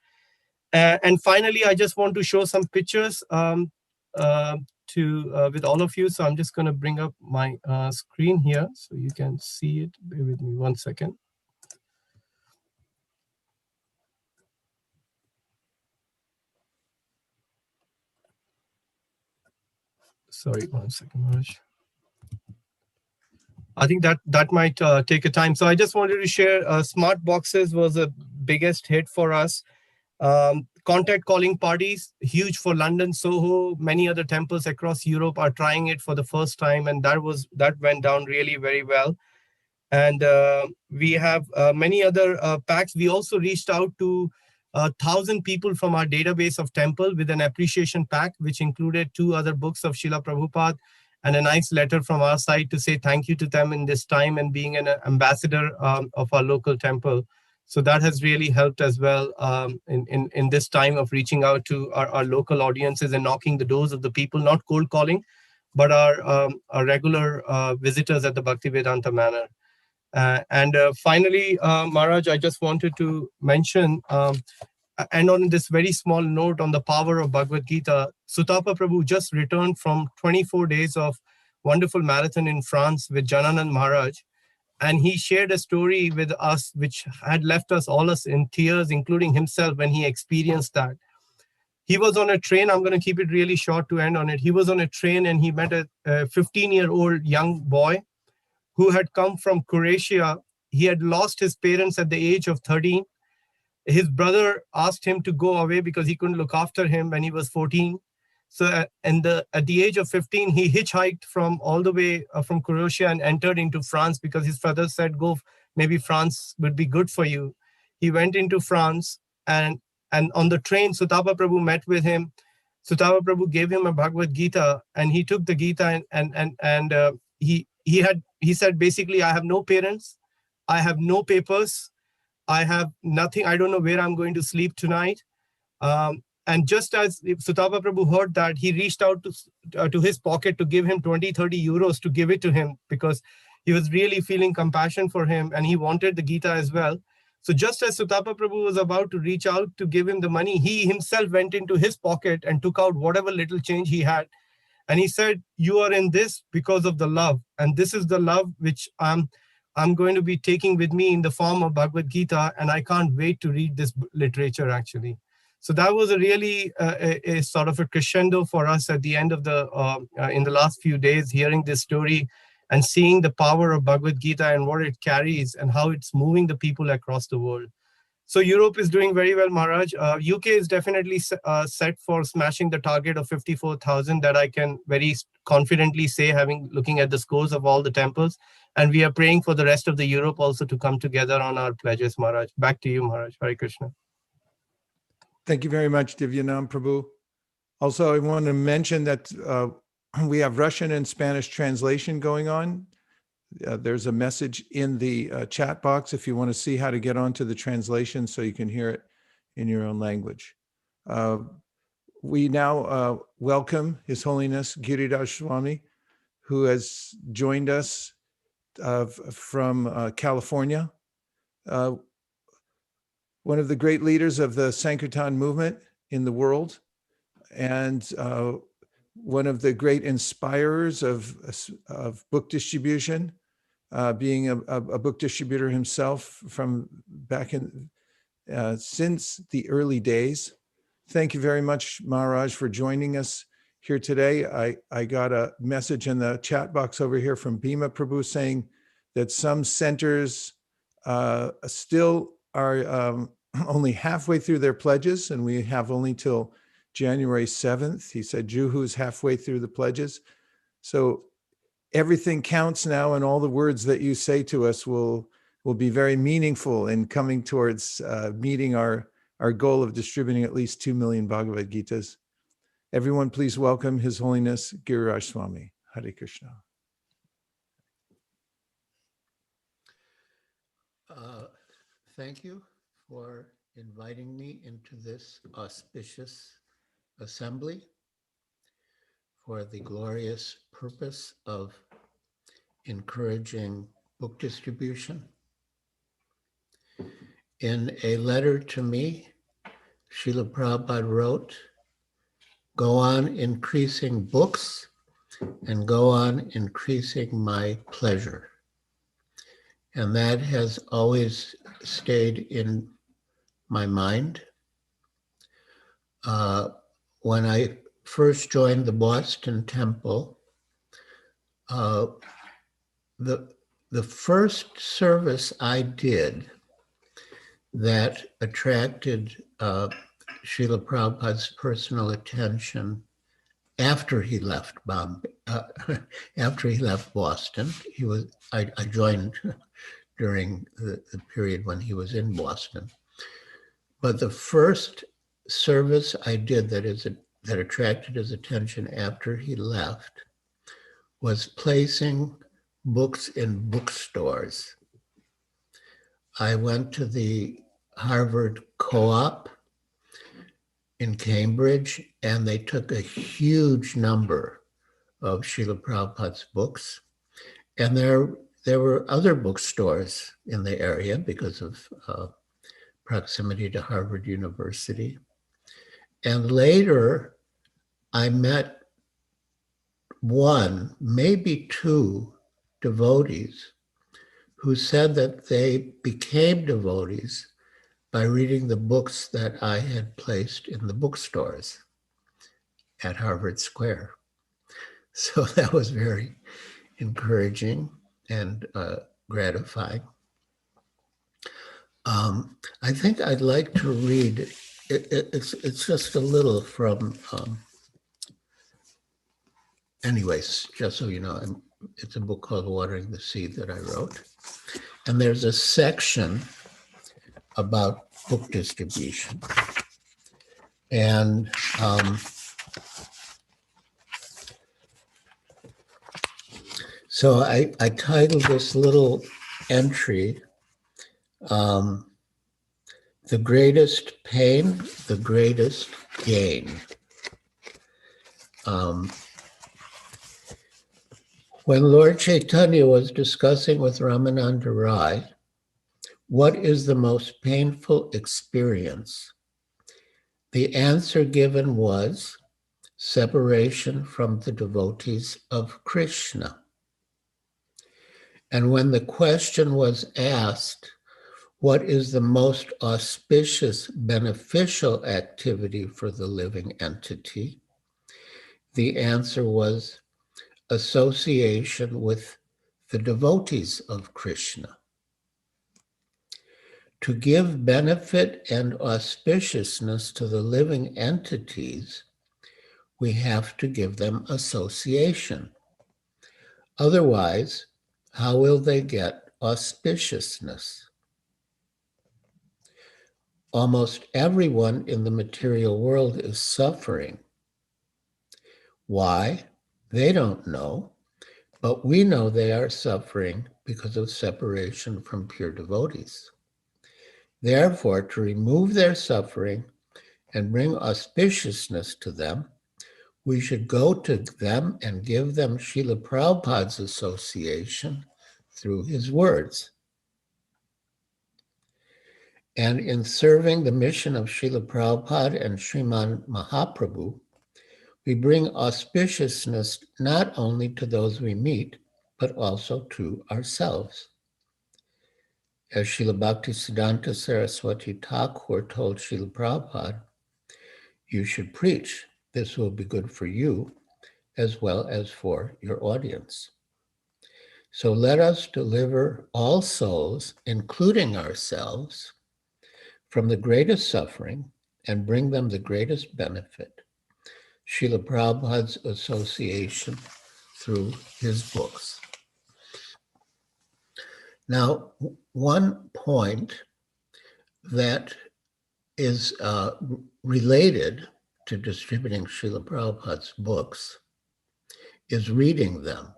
E: And finally, I just want to show some pictures with all of you. So I'm just going to bring up my screen here so you can see it. Bear with me 1 second. Sorry, 1 second, Maharaj. I think that might take a time. So I just wanted to share, smart boxes was the biggest hit for us. Contact calling parties, huge for London, Soho, many other temples across Europe are trying it for the first time, and that went down really very well. And we have many other packs. We also reached out to 1,000 people from our database of temple with an appreciation pack, which included 2 other books of Srila Prabhupada and a nice letter from our side to say thank you to them in this time and being an ambassador of our local temple. So that has really helped as well in this time of reaching out to our local audiences and knocking the doors of the people, not cold calling, but our regular visitors at the Bhaktivedanta Manor. And finally, Maharaj, I just wanted to mention, and on this very small note on the power of Bhagavad Gita, Sutapa Prabhu just returned from 24 days of wonderful marathon in France with Jananand Maharaj. And he shared a story with us, which had left us all in tears, including himself when he experienced that. He was on a train. I'm going to keep it really short to end on it. He was on a train and he met a 15-year-old young boy who had come from Croatia. He had lost his parents at the age of 13. His brother asked him to go away because he couldn't look after him when he was 14. So at the age of 15, he hitchhiked from all the way from Croatia and entered into France because his father said, go, maybe France would be good for you. He went into France, and on the train, Sutapa Prabhu met with him. Sutapa Prabhu gave him a Bhagavad Gita, and he took the Gita and he said, basically, I have no parents, I have no papers, I have nothing. I don't know where I'm going to sleep tonight. And just as Sutapa Prabhu heard that, he reached out to his pocket to give him 20-30 euros to give it to him because he was really feeling compassion for him and he wanted the Gita as well. So just as Sutapa Prabhu was about to reach out to give him the money, he himself went into his pocket and took out whatever little change he had. And he said, you are in this because of the love. And this is the love which I'm going to be taking with me in the form of Bhagavad Gita. And I can't wait to read this literature actually. So that was a really a sort of a crescendo for us at the end of in the last few days, hearing this story and seeing the power of Bhagavad Gita and what it carries and how it's moving the people across the world. So Europe is doing very well, Maharaj. UK is definitely set for smashing the target of 54,000 that I can very confidently say, looking at the scores of all the temples. And we are praying for the rest of the Europe also to come together on our pledges, Maharaj. Back to you, Maharaj. Hare Krishna.
B: Thank you very much, Divyanam Prabhu. Also, I want to mention that we have Russian and Spanish translation going on. There's a message in the chat box if you want to see how to get onto the translation so you can hear it in your own language. We now welcome His Holiness Giridhar Swami, who has joined us from California. One of the great leaders of the Sankirtan movement in the world, and one of the great inspirers of book distribution, being a book distributor himself from back in since the early days. Thank you very much, Maharaj, for joining us here today. I got a message in the chat box over here from Bhima Prabhu saying that some centers still are only halfway through their pledges, and we have only till January 7th. He said Juhu's halfway through the pledges. So everything counts now, and all the words that you say to us will be very meaningful in coming towards meeting our goal of distributing at least 2 million Bhagavad Gitas. Everyone, please welcome His Holiness Giriraj Swami. Hare Krishna.
H: Thank you for inviting me into this auspicious assembly for the glorious purpose of encouraging book distribution. In a letter to me, Srila Prabhupada wrote, "Go on increasing books and go on increasing my pleasure." And that has always stayed in my mind. When I first joined the Boston Temple, the first service I did that attracted Srila Prabhupada's personal attention after he left after he left Boston, I joined during the period when he was in Boston. But the first service I did that attracted his attention after he left was placing books in bookstores. I went to the Harvard Co-op in Cambridge, and they took a huge number of Srila Prabhupada's books. And there were other bookstores in the area because of proximity to Harvard University. And later, I met one, maybe two devotees who said that they became devotees by reading the books that I had placed in the bookstores at Harvard Square. So that was very encouraging and gratifying. I think I'd like to read, it's just a little from, anyways, just so you know, it's a book called Watering the Seed that I wrote. And there's a section about book distribution. And so I titled this little entry, The Greatest Pain, the Greatest Gain. When Lord Chaitanya was discussing with Ramananda Rai, what is the most painful experience? The answer given was separation from the devotees of Krishna. And when the question was asked, what is the most auspicious, beneficial activity for the living entity? The answer was association with the devotees of Krishna. To give benefit and auspiciousness to the living entities, we have to give them association. Otherwise, how will they get auspiciousness? Almost everyone in the material world is suffering. Why? They don't know, but we know they are suffering because of separation from pure devotees. Therefore, to remove their suffering and bring auspiciousness to them, we should go to them and give them Srila Prabhupada's association through his words. And in serving the mission of Srila Prabhupada and Sriman Mahaprabhu, we bring auspiciousness not only to those we meet, but also to ourselves. As Srila Bhaktisiddhanta Saraswati Thakur told Srila Prabhupada, you should preach. This will be good for you as well as for your audience. So let us deliver all souls, including ourselves, from the greatest suffering and bring them the greatest benefit. Srila Prabhupada's association through his books. Now, one point that is related to distributing Srila Prabhupada's books is reading them.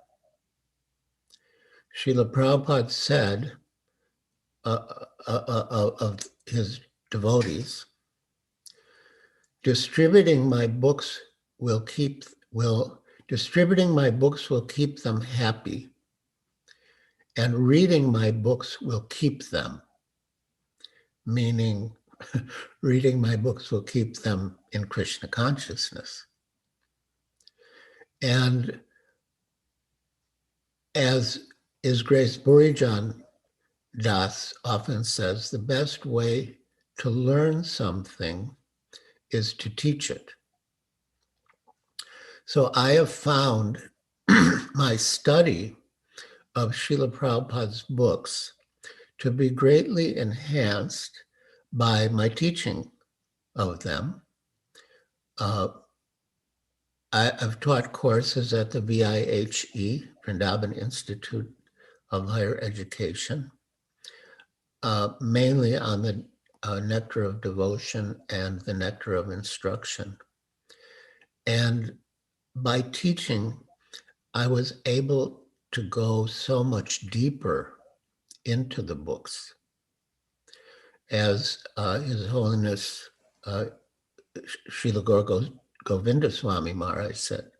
H: Srila Prabhupada said of his devotees, distributing my books will keep them happy, and reading my books will keep them, meaning reading my books will keep them in Krishna consciousness. And as His Grace Burijan Das often says, the best way to learn something is to teach it. So I have found my study of Srila Prabhupada's books to be greatly enhanced by my teaching of them. I've taught courses at the VIHE, Vrindavan Institute of Higher Education, mainly on the nectar of devotion and the nectar of instruction. And by teaching, I was able to go so much deeper into the books. As His Holiness Srila Gaura Govinda Swami Maharaj said,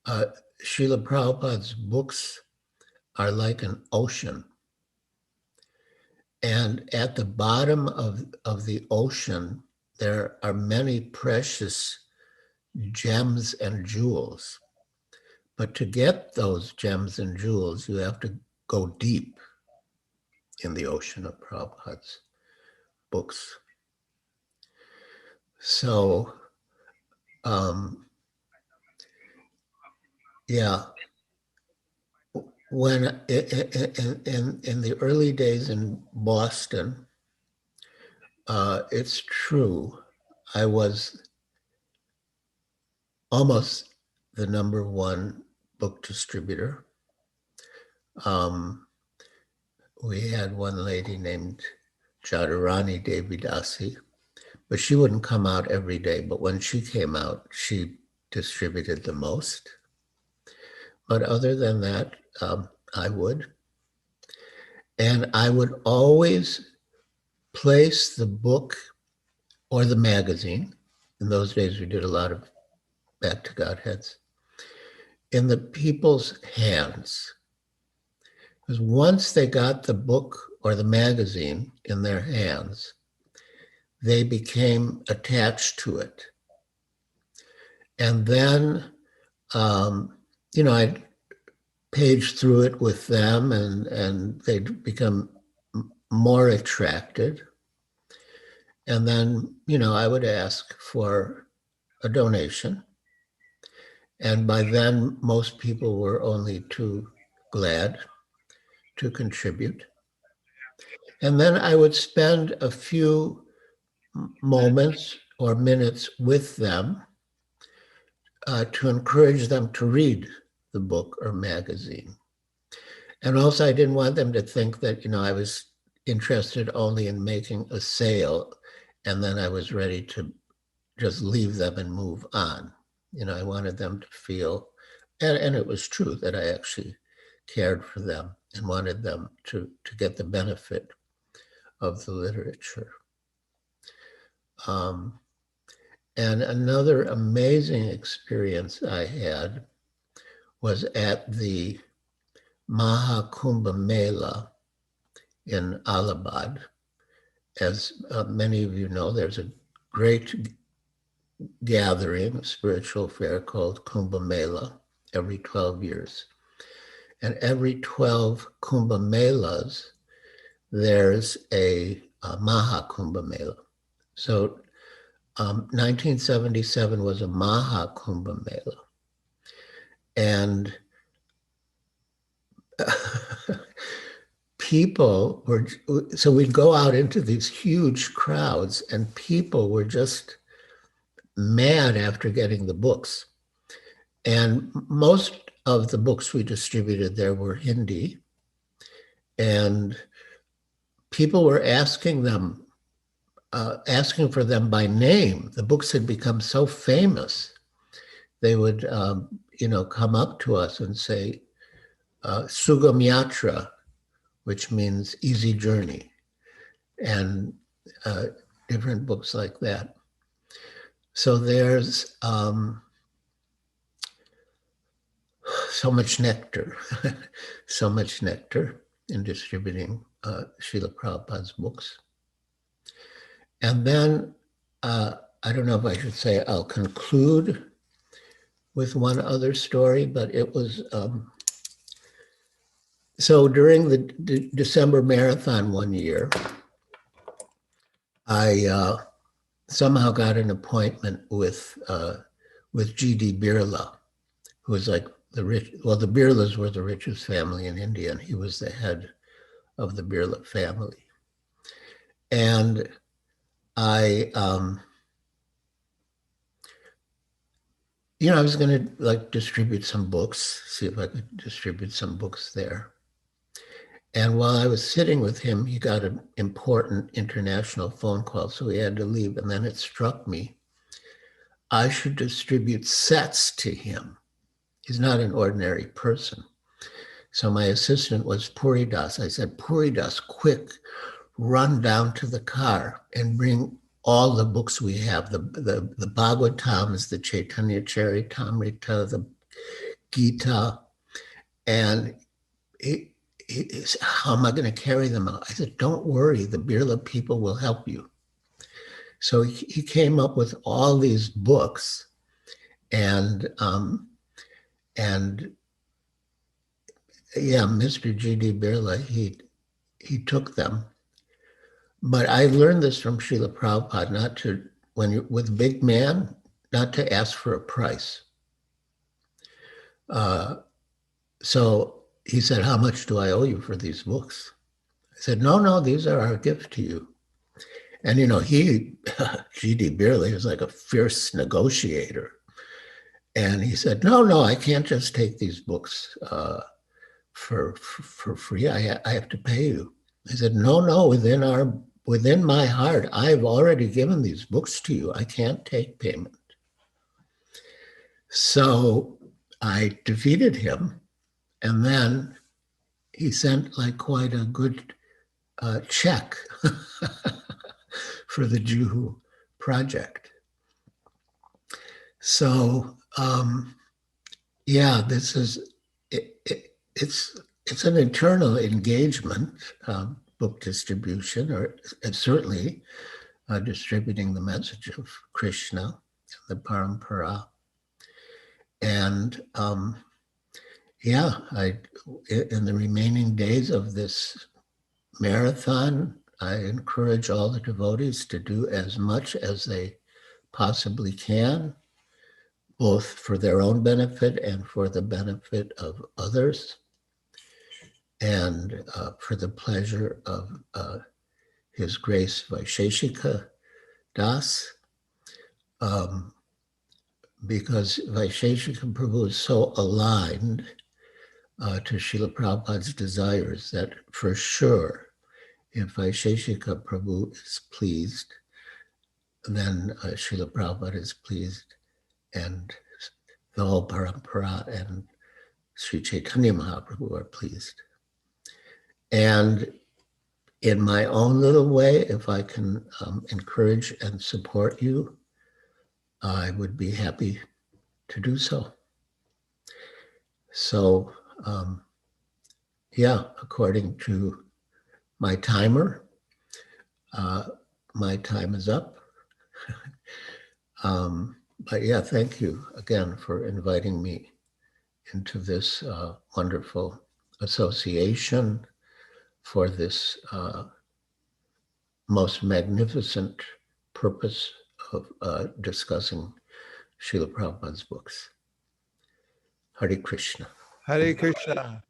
H: Srila Prabhupada's books are like an ocean. And at the bottom of the ocean, there are many precious gems and jewels. But to get those gems and jewels, you have to go deep. in the ocean of Prabhupada's books. So, yeah, when in the early days in Boston, it's true, I was almost the #1 book distributor. We had one lady named Jadharani Devidasi, but she wouldn't come out every day. But when she came out, she distributed the most. But other than that, I would. And I would always place the book or the magazine. In those days, we did a lot of Back to Godheads in the people's hands. Because once they got the book or the magazine in their hands, they became attached to it. And then, I'd page through it with them and they'd become more attracted. And then, I would ask for a donation. And by then, most people were only too glad to contribute. And then I would spend a few moments or minutes with them to encourage them to read the book or magazine. And also, I didn't want them to think that, I was interested only in making a sale and then I was ready to just leave them and move on. I wanted them to feel, and it was true, that I actually cared for them and wanted them to get the benefit of the literature. And another amazing experience I had was at the Mahakumbha Mela in Allahabad. As many of you know, there's a great gathering, a spiritual fair called Kumbh Mela every 12 years. And every 12 Kumbh Melas, there's a Mahakumbha Mela. So 1977 was a Mahakumbha Mela. And people were, so we'd go out into these huge crowds and people were just mad after getting the books. And most of the books we distributed there were Hindi. And people were asking for them by name. The books had become so famous. They would, come up to us and say, Sugam Yatra, which means easy journey, and different books like that. So there's so much nectar, so much nectar in distributing Srila Prabhupada's books. And then, I don't know if I should say I'll conclude with one other story, but it was, so during the December marathon one year, I somehow got an appointment with G.D. Birla, who was like the Birlas were the richest family in India, and he was the head of the Birla family. And I was going to distribute some books, see if I could distribute some books there. And while I was sitting with him, he got an important international phone call, so he had to leave. And then it struck me, I should distribute sets to him. He's not an ordinary person. So my assistant was Puri Das. I said, Puri Das, quick, run down to the car and bring all the books we have, the Bhagavatams, the Chaitanya Charitamrita, the Gita. And he said, how am I going to carry them out? I said, don't worry, the Birla people will help you. So he came up with all these books, and Mr. G.D. Birla, he took them. But I learned this from Srila Prabhupada, not to, when you're with big man, not to ask for a price. So he said, how much do I owe you for these books? I said, no, these are our gift to you. And, he, G.D. Beerley, is like a fierce negotiator. And he said, no, I can't just take these books for free. I have to pay you. I said, no, within my heart, I've already given these books to you. I can't take payment. So I defeated him. And then he sent like quite a good check for the Juhu project. So this is it's an eternal engagement, book distribution, or certainly distributing the message of Krishna, the Parampara, and in the remaining days of this marathon, I encourage all the devotees to do as much as they possibly can, both for their own benefit and for the benefit of others, and for the pleasure of His Grace Vaisheshika Das, because Vaisheshika Prabhu is so aligned to Srila Prabhupada's desires that for sure, if Vaisheshika Prabhu is pleased, then Srila Prabhupada is pleased, and the whole Parampara and Sri Chaitanya Mahaprabhu are pleased. And in my own little way, if I can encourage and support you, I would be happy to do so. So, according to my timer, my time is up. But thank you again for inviting me into this wonderful association for this most magnificent purpose of discussing Srila Prabhupada's books. Hare Krishna.
B: Hare Krishna.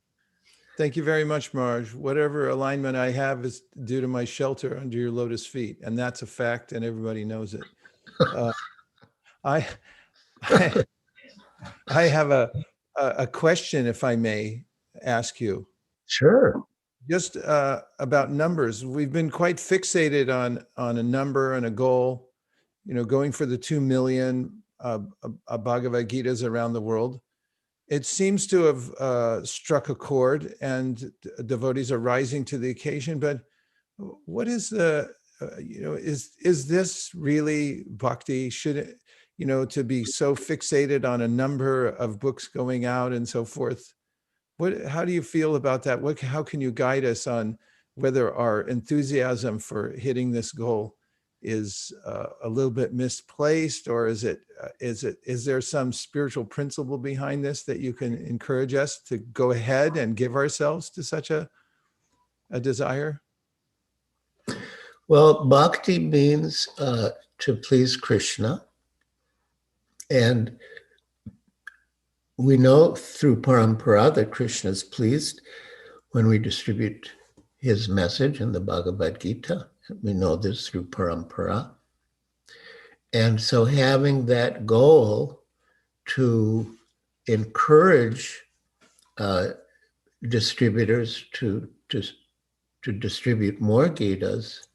B: Thank you very much, Maharaj. Whatever alignment I have is due to my shelter under your lotus feet, and that's a fact, and everybody knows it. I have a question, if I may ask you.
H: Sure.
B: Just about numbers. We've been quite fixated on a number and a goal, going for the 2 million Bhagavad Gitas around the world. It seems to have struck a chord, and devotees are rising to the occasion. But what is the, is this really bhakti? Should it, to be so fixated on a number of books going out and so forth? How do you feel about that? How can you guide us on whether our enthusiasm for hitting this goal is a little bit misplaced, or is there some spiritual principle behind this that you can encourage us to go ahead and give ourselves to such a desire?
H: Well, bhakti means to please Krishna. And we know through Parampara that Krishna is pleased when we distribute his message in the Bhagavad Gita. We know this through Parampara. And so having that goal to encourage distributors to distribute more Gitas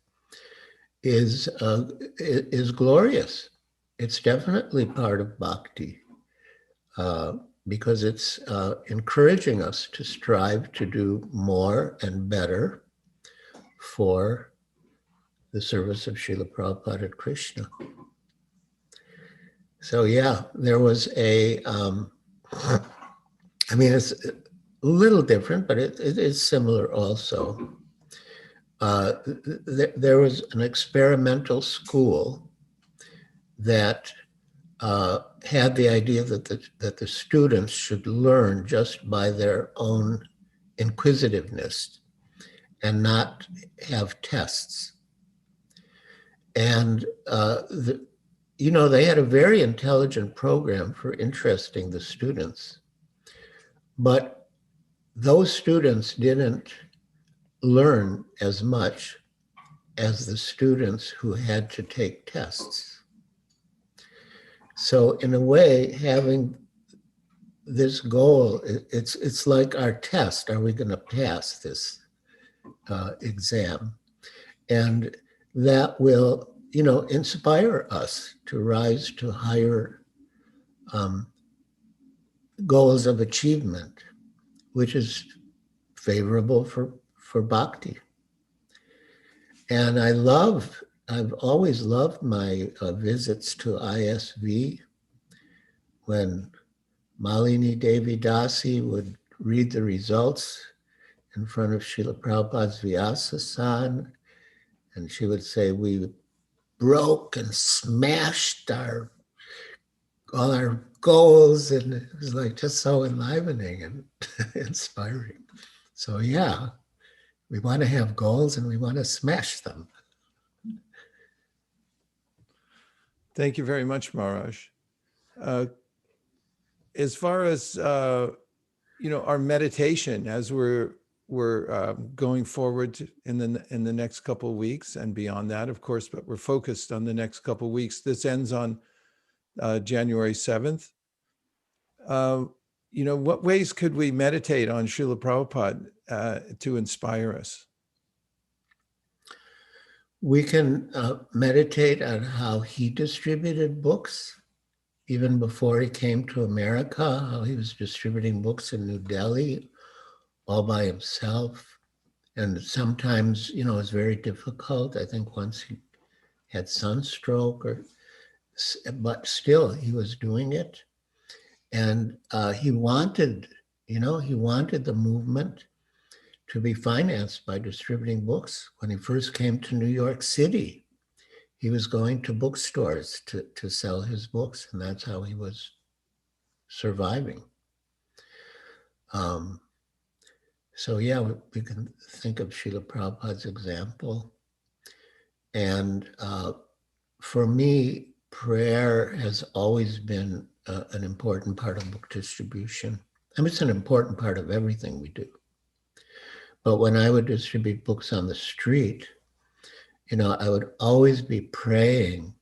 H: is glorious. It's definitely part of bhakti because it's encouraging us to strive to do more and better for the service of Srila Prabhupada and Krishna. So there was it's a little different, but it is similar also. There was an experimental school that had the idea that the students should learn just by their own inquisitiveness and not have tests. And, they had a very intelligent program for interesting the students, but those students didn't learn as much as the students who had to take tests. So in a way, having this goal, it's like our test. Are we going to pass this exam? And that will, inspire us to rise to higher goals of achievement, which is favorable for bhakti. And I've always loved my visits to ISV when Malini Devi Dasi would read the results in front of Srila Prabhupada's Vyasa-san, and she would say, we broke and smashed all our goals, and it was like just so enlivening and inspiring. So yeah, we want to have goals and we want to smash them.
B: Thank you very much, Maharaj. As far as our meditation, as we're going forward in the next couple of weeks and beyond that, of course, but we're focused on the next couple of weeks. This ends on January 7th. What ways could we meditate on Srila Prabhupada to inspire us?
H: We can meditate on how he distributed books, even before he came to America, how he was distributing books in New Delhi all by himself. And sometimes, it's very difficult. I think once he had sunstroke, but still he was doing it. And he wanted the movement to be financed by distributing books. When he first came to New York City, he was going to bookstores to sell his books, and that's how he was surviving. So yeah, we can think of Srila Prabhupada's example. And for me, prayer has always been an important part of book distribution. I mean, it's an important part of everything we do. But when I would distribute books on the street, I would always be praying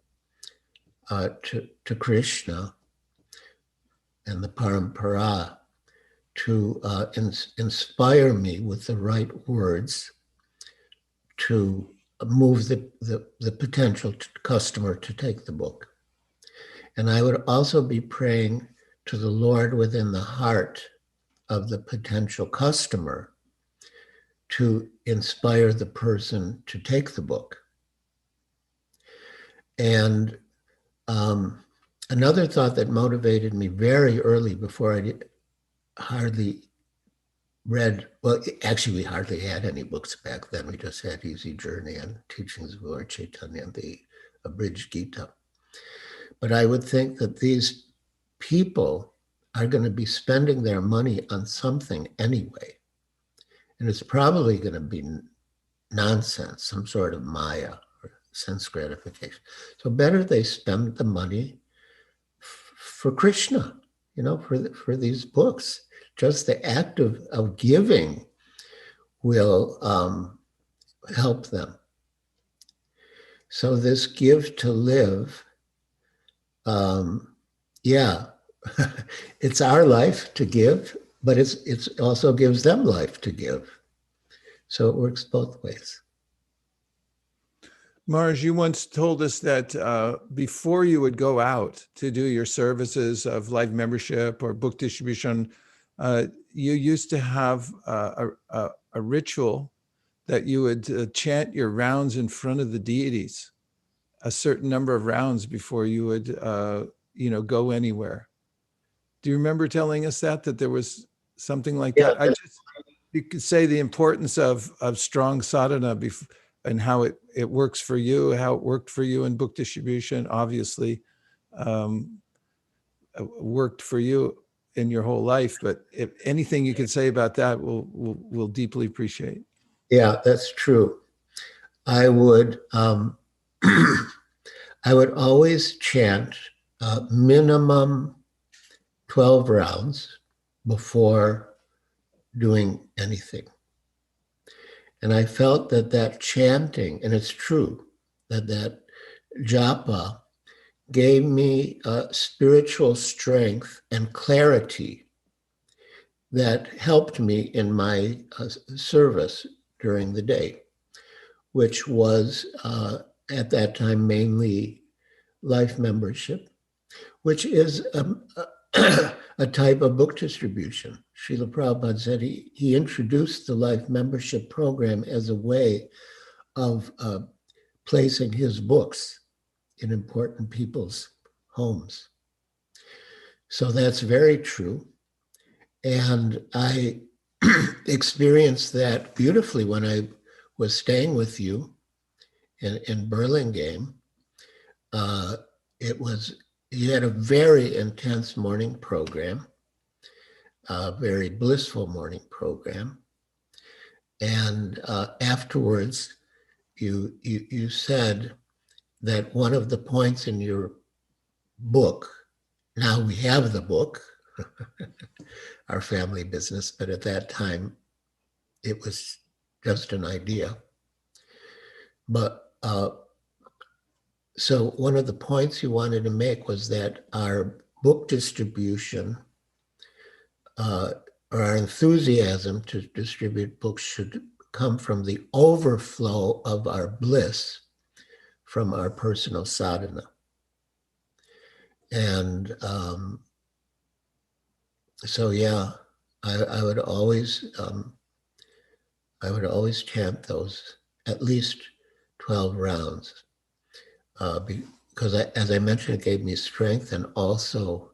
H: to Krishna and the Parampara to inspire me with the right words to move the potential customer to take the book. And I would also be praying to the Lord within the heart of the potential customer to inspire the person to take the book. And another thought that motivated me very early, before I hardly read, well, actually we hardly had any books back then. We just had Easy Journey and Teachings of Lord Chaitanya and the Abridged Gita. But I would think that these people are going to be spending their money on something anyway. And it's probably going to be nonsense, some sort of maya or sense gratification. So better they spend the money for Krishna, for these books. Just the act of giving will help them. So this give to live, it's our life to give, but it's also gives them life to give. So it works both ways.
B: Maharaj, you once told us that before you would go out to do your services of live membership or book distribution, you used to have a ritual that you would chant your rounds in front of the deities, a certain number of rounds before you would, go anywhere. Do you remember telling us that there was something like that? You could say the importance of strong sadhana and how it works for you, how it worked for you in book distribution, obviously worked for you in your whole life. But if anything you could say about that, we'll deeply appreciate.
H: Yeah, that's true. I would I would always chant minimum 12 rounds before doing anything. And I felt that that chanting, and it's true, that japa gave me spiritual strength and clarity that helped me in my service during the day, which was at that time mainly life membership, which is a type of book distribution. Srila Prabhupada said he introduced the life membership program as a way of placing his books in important people's homes. So that's very true. And I experienced that beautifully when I was staying with you in Burlingame. You had a very intense morning program, a very blissful morning program. And afterwards, you said that one of the points in your book, now we have the book, our family business, but at that time, it was just an idea. But so one of the points you wanted to make was that our book distribution or our enthusiasm to distribute books should come from the overflow of our bliss from our personal sadhana. And so, yeah, I would always chant those at least 12 rounds because as I mentioned, it gave me strength and also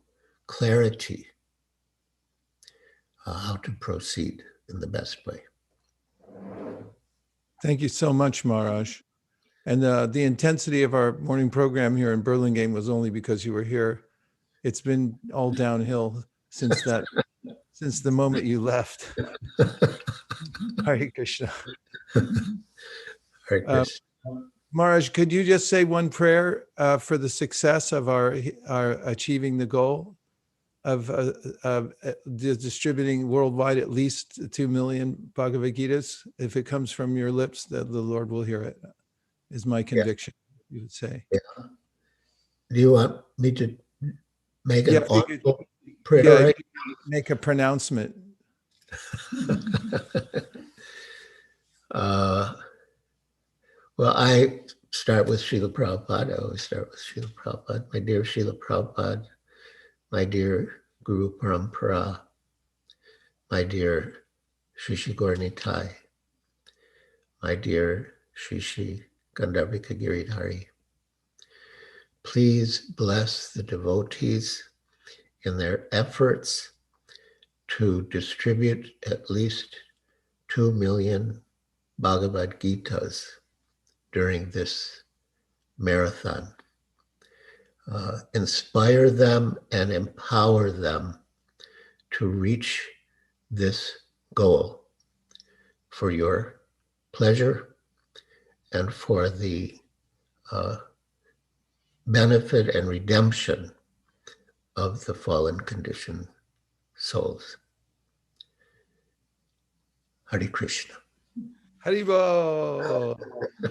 H: clarity how to proceed in the best way.
B: Thank you so much, Maharaj. And the intensity of our morning program here in Burlingame was only because you were here. It's been all downhill since that, since the moment you left. Hare Krishna.
H: Hare Krishna.
B: Maharaj, could you just say one prayer for the success of our achieving the goal of distributing worldwide at least 2 million Bhagavad Gitas? If it comes from your lips, that the Lord will hear it, is my conviction, you would say.
H: Yeah. Do you want me to make an audible prayer?
B: Yeah, right? Make a pronouncement.
H: Well, I start with Srila Prabhupada. I always start with Srila Prabhupada. My dear Srila Prabhupada, my dear Guru Parampara, my dear Shri Shri Gaura Nitai, my dear Shri Shri Gandharvika Giridhari, please bless the devotees in their efforts to distribute at least 2 million Bhagavad Gitas during this marathon. Inspire them and empower them to reach this goal for your pleasure and for the benefit and redemption of the fallen conditioned souls. Hare Krishna.
B: Haribo.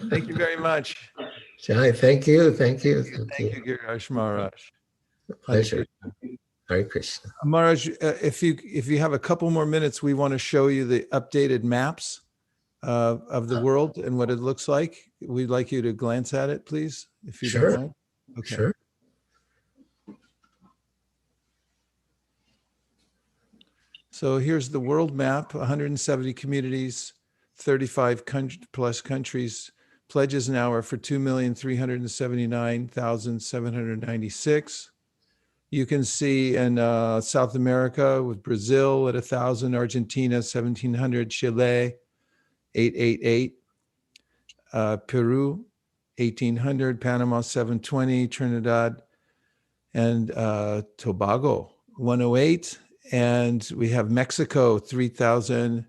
B: Thank you very much.
H: Jai, thank you.
B: Thank you, Girish Maharaj.
H: Pleasure. Hare Krishna.
B: Maharaj, if you have a couple more minutes, we want to show you the updated maps of the world and what it looks like. We'd like you to glance at it, please, if you don't mind. Okay.
H: Sure.
B: So here's the world map, 170 communities, 35 plus countries. Pledges now are for 2,379,796. You can see in South America with Brazil at 1,000, Argentina 1,700, Chile 888, Peru 1,800, Panama 720, Trinidad and Tobago 108, and we have Mexico 3,000.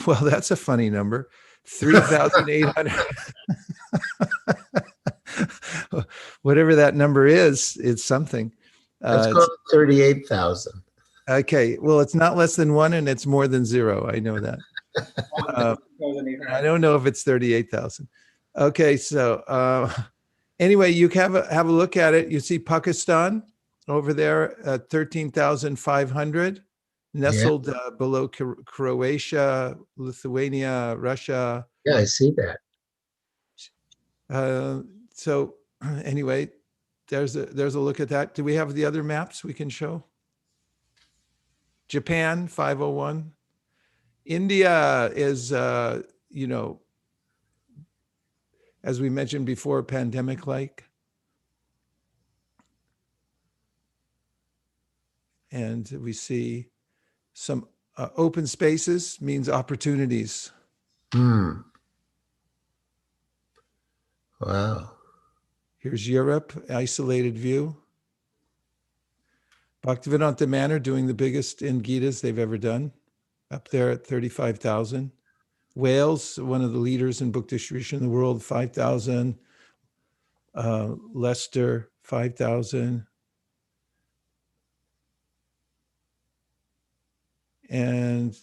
B: Well, that's a funny number. 3,800. Whatever that number is, it's something.
H: Let's go 38,000.
B: Okay, well, it's not less than 1 and it's more than 0. I know that. I don't know if it's 38,000. Okay, so anyway, you can have a look at it. You see Pakistan over there at 13,500, nestled below Croatia, Lithuania, Russia.
H: Yeah, I see that.
B: So anyway, there's a look at that. Do we have the other maps we can show? Japan, 501. India is, you know, as we mentioned before, pandemic-like. And we see some open spaces means opportunities.
H: Wow.
B: Here's Europe, isolated view. Bhaktivedanta Manor doing the biggest in Gitas they've ever done, up there at 35,000. Wales, one of the leaders in book distribution in the world, 5,000. Leicester, 5,000. And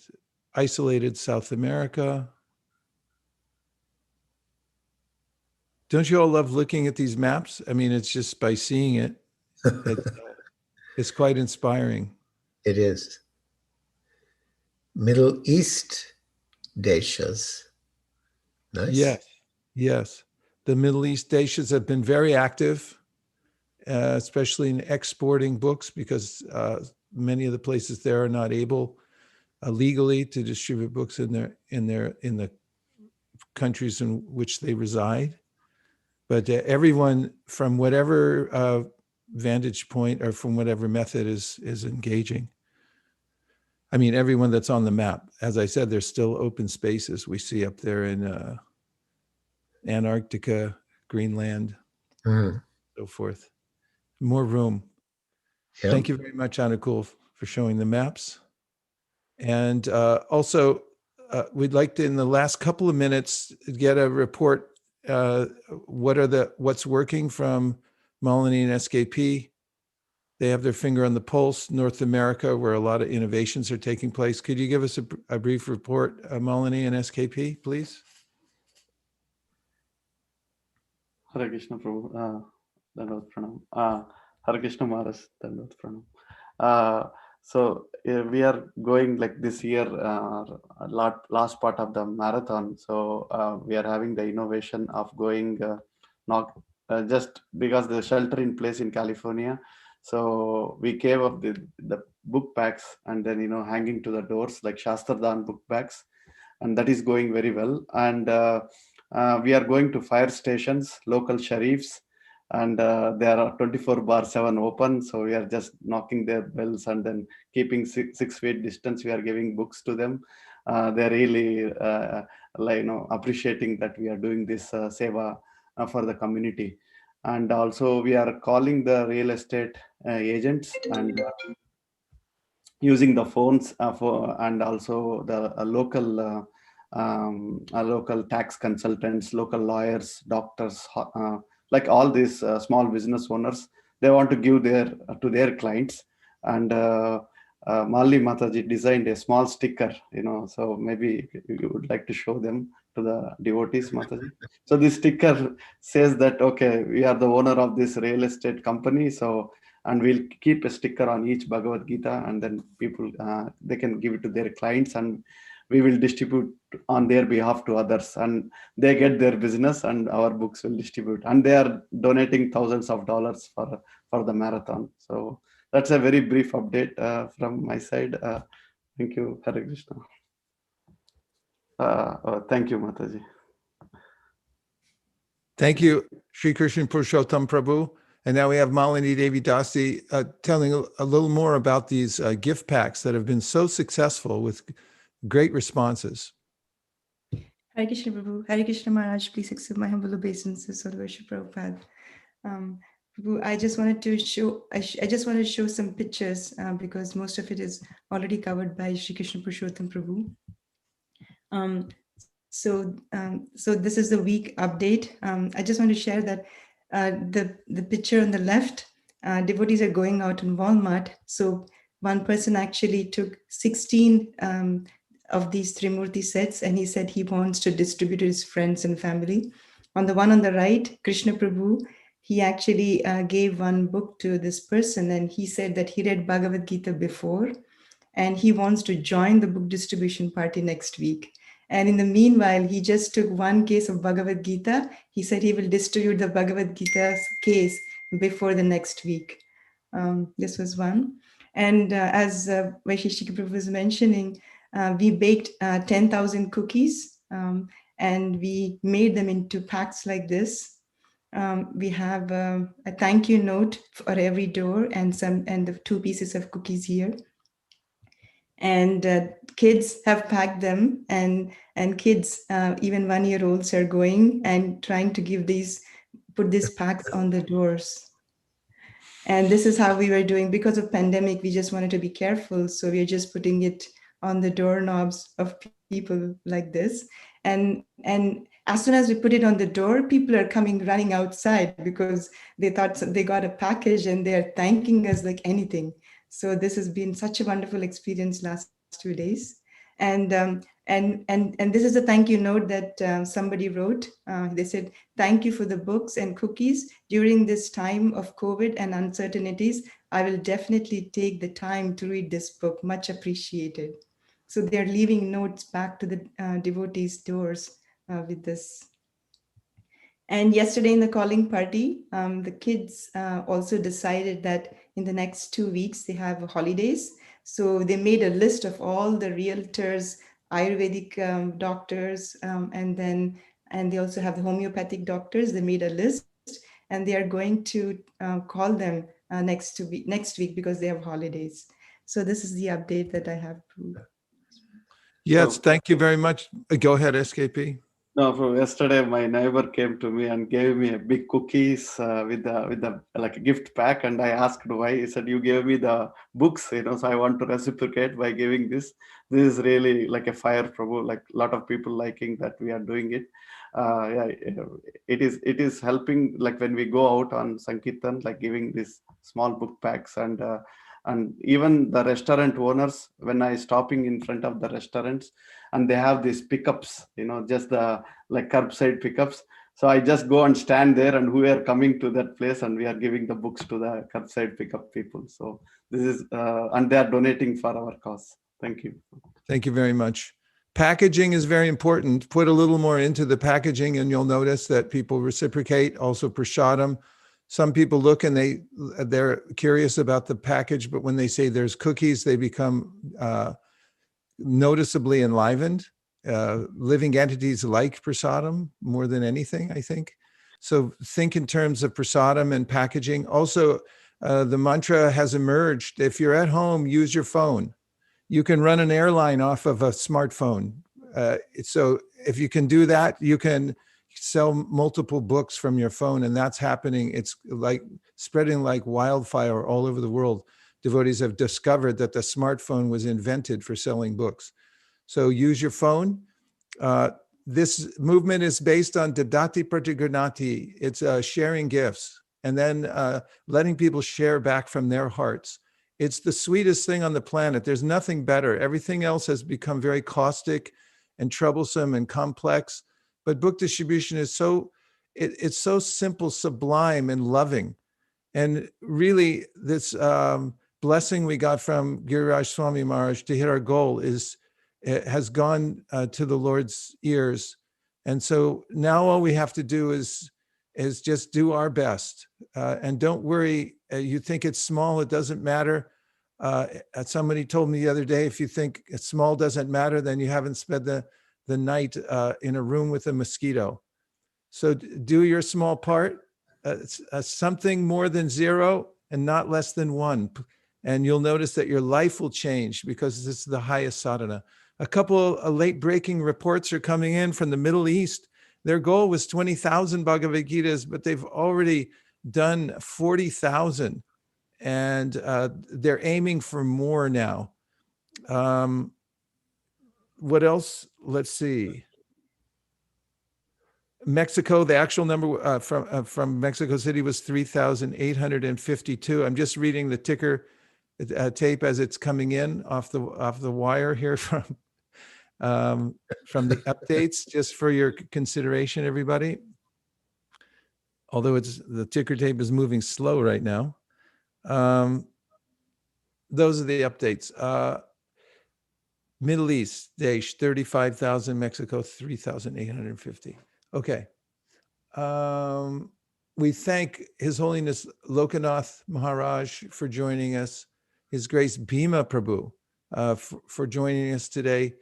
B: isolated South America. Don't you all love looking at these maps? I mean, it's just by seeing it, it's quite inspiring.
H: It is. Middle East deshas. Nice.
B: Yes, yes. The Middle East deshas have been very active, especially in exporting books, because many of the places there are not able legally to distribute books in the countries in which they reside. But everyone from whatever vantage point or from whatever method is engaging. I mean, everyone that's on the map. As I said, there's still open spaces we see up there in Antarctica, Greenland, so forth. More room.
H: Yep.
B: Thank you very much, Anukul, for showing the maps. And also, we'd like to, in the last couple of minutes, get a report. What's working from Malini and SKP. They have their finger on the pulse. North America, where a lot of innovations are taking place. Could you give us a brief report, Malini and SKP, please?
I: Hare Krishna Prabhu, Dandavad Pranam. Hare Krishna Maharaj, Dandavad Pranam. So we are going like this year, last part of the marathon. So we are having the innovation of going just because the shelter in place in California. So we gave up the book packs and then, hanging to the doors like Shastradan book packs. And that is going very well. And we are going to fire stations, local sharifs, and they are 24/7 open. So we are just knocking their bells and then keeping 6 feet distance. We are giving books to them. They're really appreciating that we are doing this seva for the community. And also we are calling the real estate agents and using the phones and also the local tax consultants, local lawyers, doctors, like all these small business owners. They want to give to their clients. And Malini Mataji designed a small sticker, so maybe you would like to show them to the devotees, Mataji. So this sticker says that, okay, we are the owner of this real estate company. So, and we'll keep a sticker on each Bhagavad Gita, and then people, they can give it to their clients, and we will distribute on their behalf to others, and they get their business and our books will distribute. And they are donating thousands of dollars for the marathon. So that's a very brief update from my side. Thank you, Hare Krishna. Thank you, Mataji.
B: Thank you, Sri Krishna Purushottam Prabhu. And now we have Malini Devi Dasi telling a little more about these gift packs that have been so successful with great responses.
J: Hare Krishna Prabhu. Hare Krishna Maharaj, please accept my humble obeisances or worship Prabhupada. Prabhu, I just wanted to show some pictures because most of it is already covered by Sri Krishna Purushottam Prabhu. So this is the week update. I just want to share that the picture on the left, devotees are going out in Walmart. So one person actually took 16 of these Trimurti sets, and he said he wants to distribute to his friends and family. On the one on the right, Krishna Prabhu, he actually gave one book to this person, and he said that he read Bhagavad Gita before, and he wants to join the book distribution party next week. And in the meanwhile, he just took one case of Bhagavad Gita. He said he will distribute the Bhagavad Gita's case before the next week. This was one. And as Vaisheshika Prabhu was mentioning, we baked 10,000 cookies, and we made them into packs like this. We have a thank you note for every door and the 2 pieces of cookies here. And kids have packed them, and kids, even 1-year-olds, are going and trying to put these packs on the doors. And this is how we were doing. Because of pandemic, we just wanted to be careful. So we're just putting it on the doorknobs of people like this. And as soon as we put it on the door, people are running outside because they thought they got a package and they're thanking us like anything. So this has been such a wonderful experience last 2 days. And this is a thank you note that somebody wrote. They said, thank you for the books and cookies. During this time of COVID and uncertainties, I will definitely take the time to read this book. Much appreciated. So they're leaving notes back to the devotees' doors with this. And yesterday in the calling party, the kids also decided that in the next 2 weeks, they have holidays. So they made a list of all the realtors, Ayurvedic doctors, and they also have the homeopathic doctors. They made a list, and they are going to call them next week because they have holidays. So this is the update that I have.
B: Yes,
I: So-
B: thank you very much. Go ahead, SKP.
I: No, from yesterday, my neighbor came to me and gave me a big cookies with the like a gift pack, and I asked why. He said, "You gave me the books, so I want to reciprocate by giving this. This is really like a fire, Prabhu. Like a lot of people liking that we are doing it. It is helping. Like when we go out on Sankirtan, like giving these small book packs and even the restaurant owners, when I stopping in front of the restaurants, and they have these pickups, just the like curbside pickups. So I just go and stand there, and who are coming to that place, and we are giving the books to the curbside pickup people. So this is, and they are donating for our cause. Thank you.
B: Thank you very much. Packaging is very important. Put a little more into the packaging and you'll notice that people reciprocate. Also prasadam. Some people look and they're curious about the package, but when they say there's cookies, they become noticeably enlivened. Living entities like prasadam more than anything, I think. So think in terms of prasadam and packaging. Also, the mantra has emerged. If you're at home, use your phone. You can run an airline off of a smartphone. So if you can do that, you can sell multiple books from your phone, and that's happening. It's like spreading like wildfire all over the world. Devotees have discovered that the smartphone was invented for selling books. So use your phone. This movement is based on Dadati Pratigranati. It's sharing gifts and then letting people share back from their hearts. It's the sweetest thing on the planet. There's nothing better. Everything else has become very caustic and troublesome and complex. But book distribution is it's so simple, sublime, and loving. And really, this blessing we got from Giriraj Swami Maharaj to hit our goal has gone to the Lord's ears. And so now all we have to do is just do our best. And don't worry, you think it's small, it doesn't matter. Somebody told me the other day, if you think it's small doesn't matter, then you haven't spent the night in a room with a mosquito. So do your small part, something more than 0 and not less than 1. And you'll notice that your life will change because this is the highest sadhana. A couple of late breaking reports are coming in from the Middle East. Their goal was 20,000 Bhagavad Gitas, but they've already done 40,000. And they're aiming for more now. What else? Let's see. Mexico, the actual number from Mexico City was 3,852. I'm just reading the ticker tape as it's coming in off the wire here from the updates, just for your consideration, everybody. Although the ticker tape is moving slow right now. Those are the updates. Middle East, Desh, 35,000, Mexico, 3,850. Okay. We thank His Holiness Lokanath Maharaj for joining us, His Grace Bhima Prabhu for joining us today,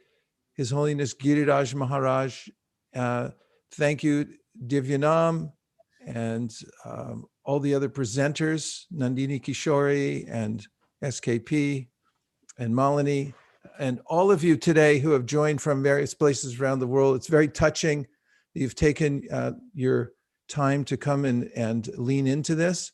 B: His Holiness Giriraj Maharaj. Thank you, Divyanam, and all the other presenters, Nandini Kishori and SKP and Malini, and all of you today who have joined from various places around the world. It's very touching. You've taken your time to come and lean into this.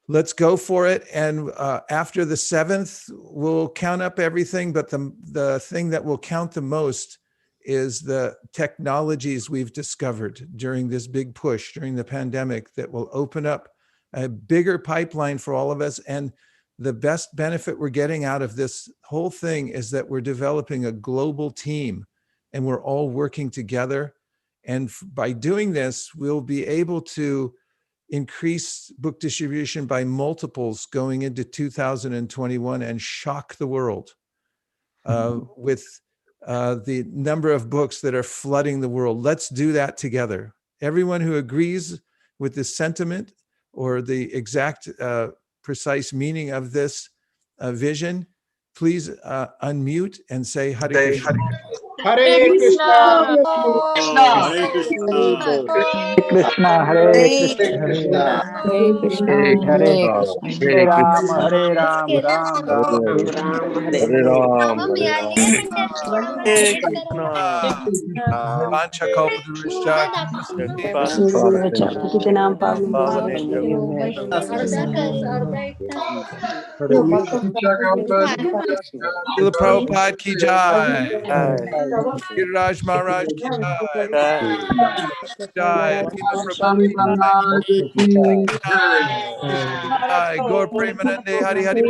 B: Let's go for it. And after the 7th, we'll count up everything. But the thing that will count the most is the technologies we've discovered during this big push, during the pandemic, that will open up a bigger pipeline for all of us. And the best benefit we're getting out of this whole thing is that we're developing a global team and we're all working together. And by doing this, we'll be able to increase book distribution by multiples going into 2021 and shock the world with the number of books that are flooding the world. Let's do that together. Everyone who agrees with this sentiment or the exact precise meaning of this vision, please unmute and say Hare Krishna.
A: Hare Krishna.
K: Hare Krishna, Hare Krishna,
L: Hare Krishna,
K: Hare
L: Hare
K: Ram,
L: Krishna,
K: Hare Ram, Ram Ram, Hare
B: Vancha kalpatarishta.
L: Patitanam Pavanam
B: Srila Prabhupada ki jai. Giriraj Maharaj ki jai. Jai. Bhima Prabhu ki jai. Gaur Premanande Hari Hari.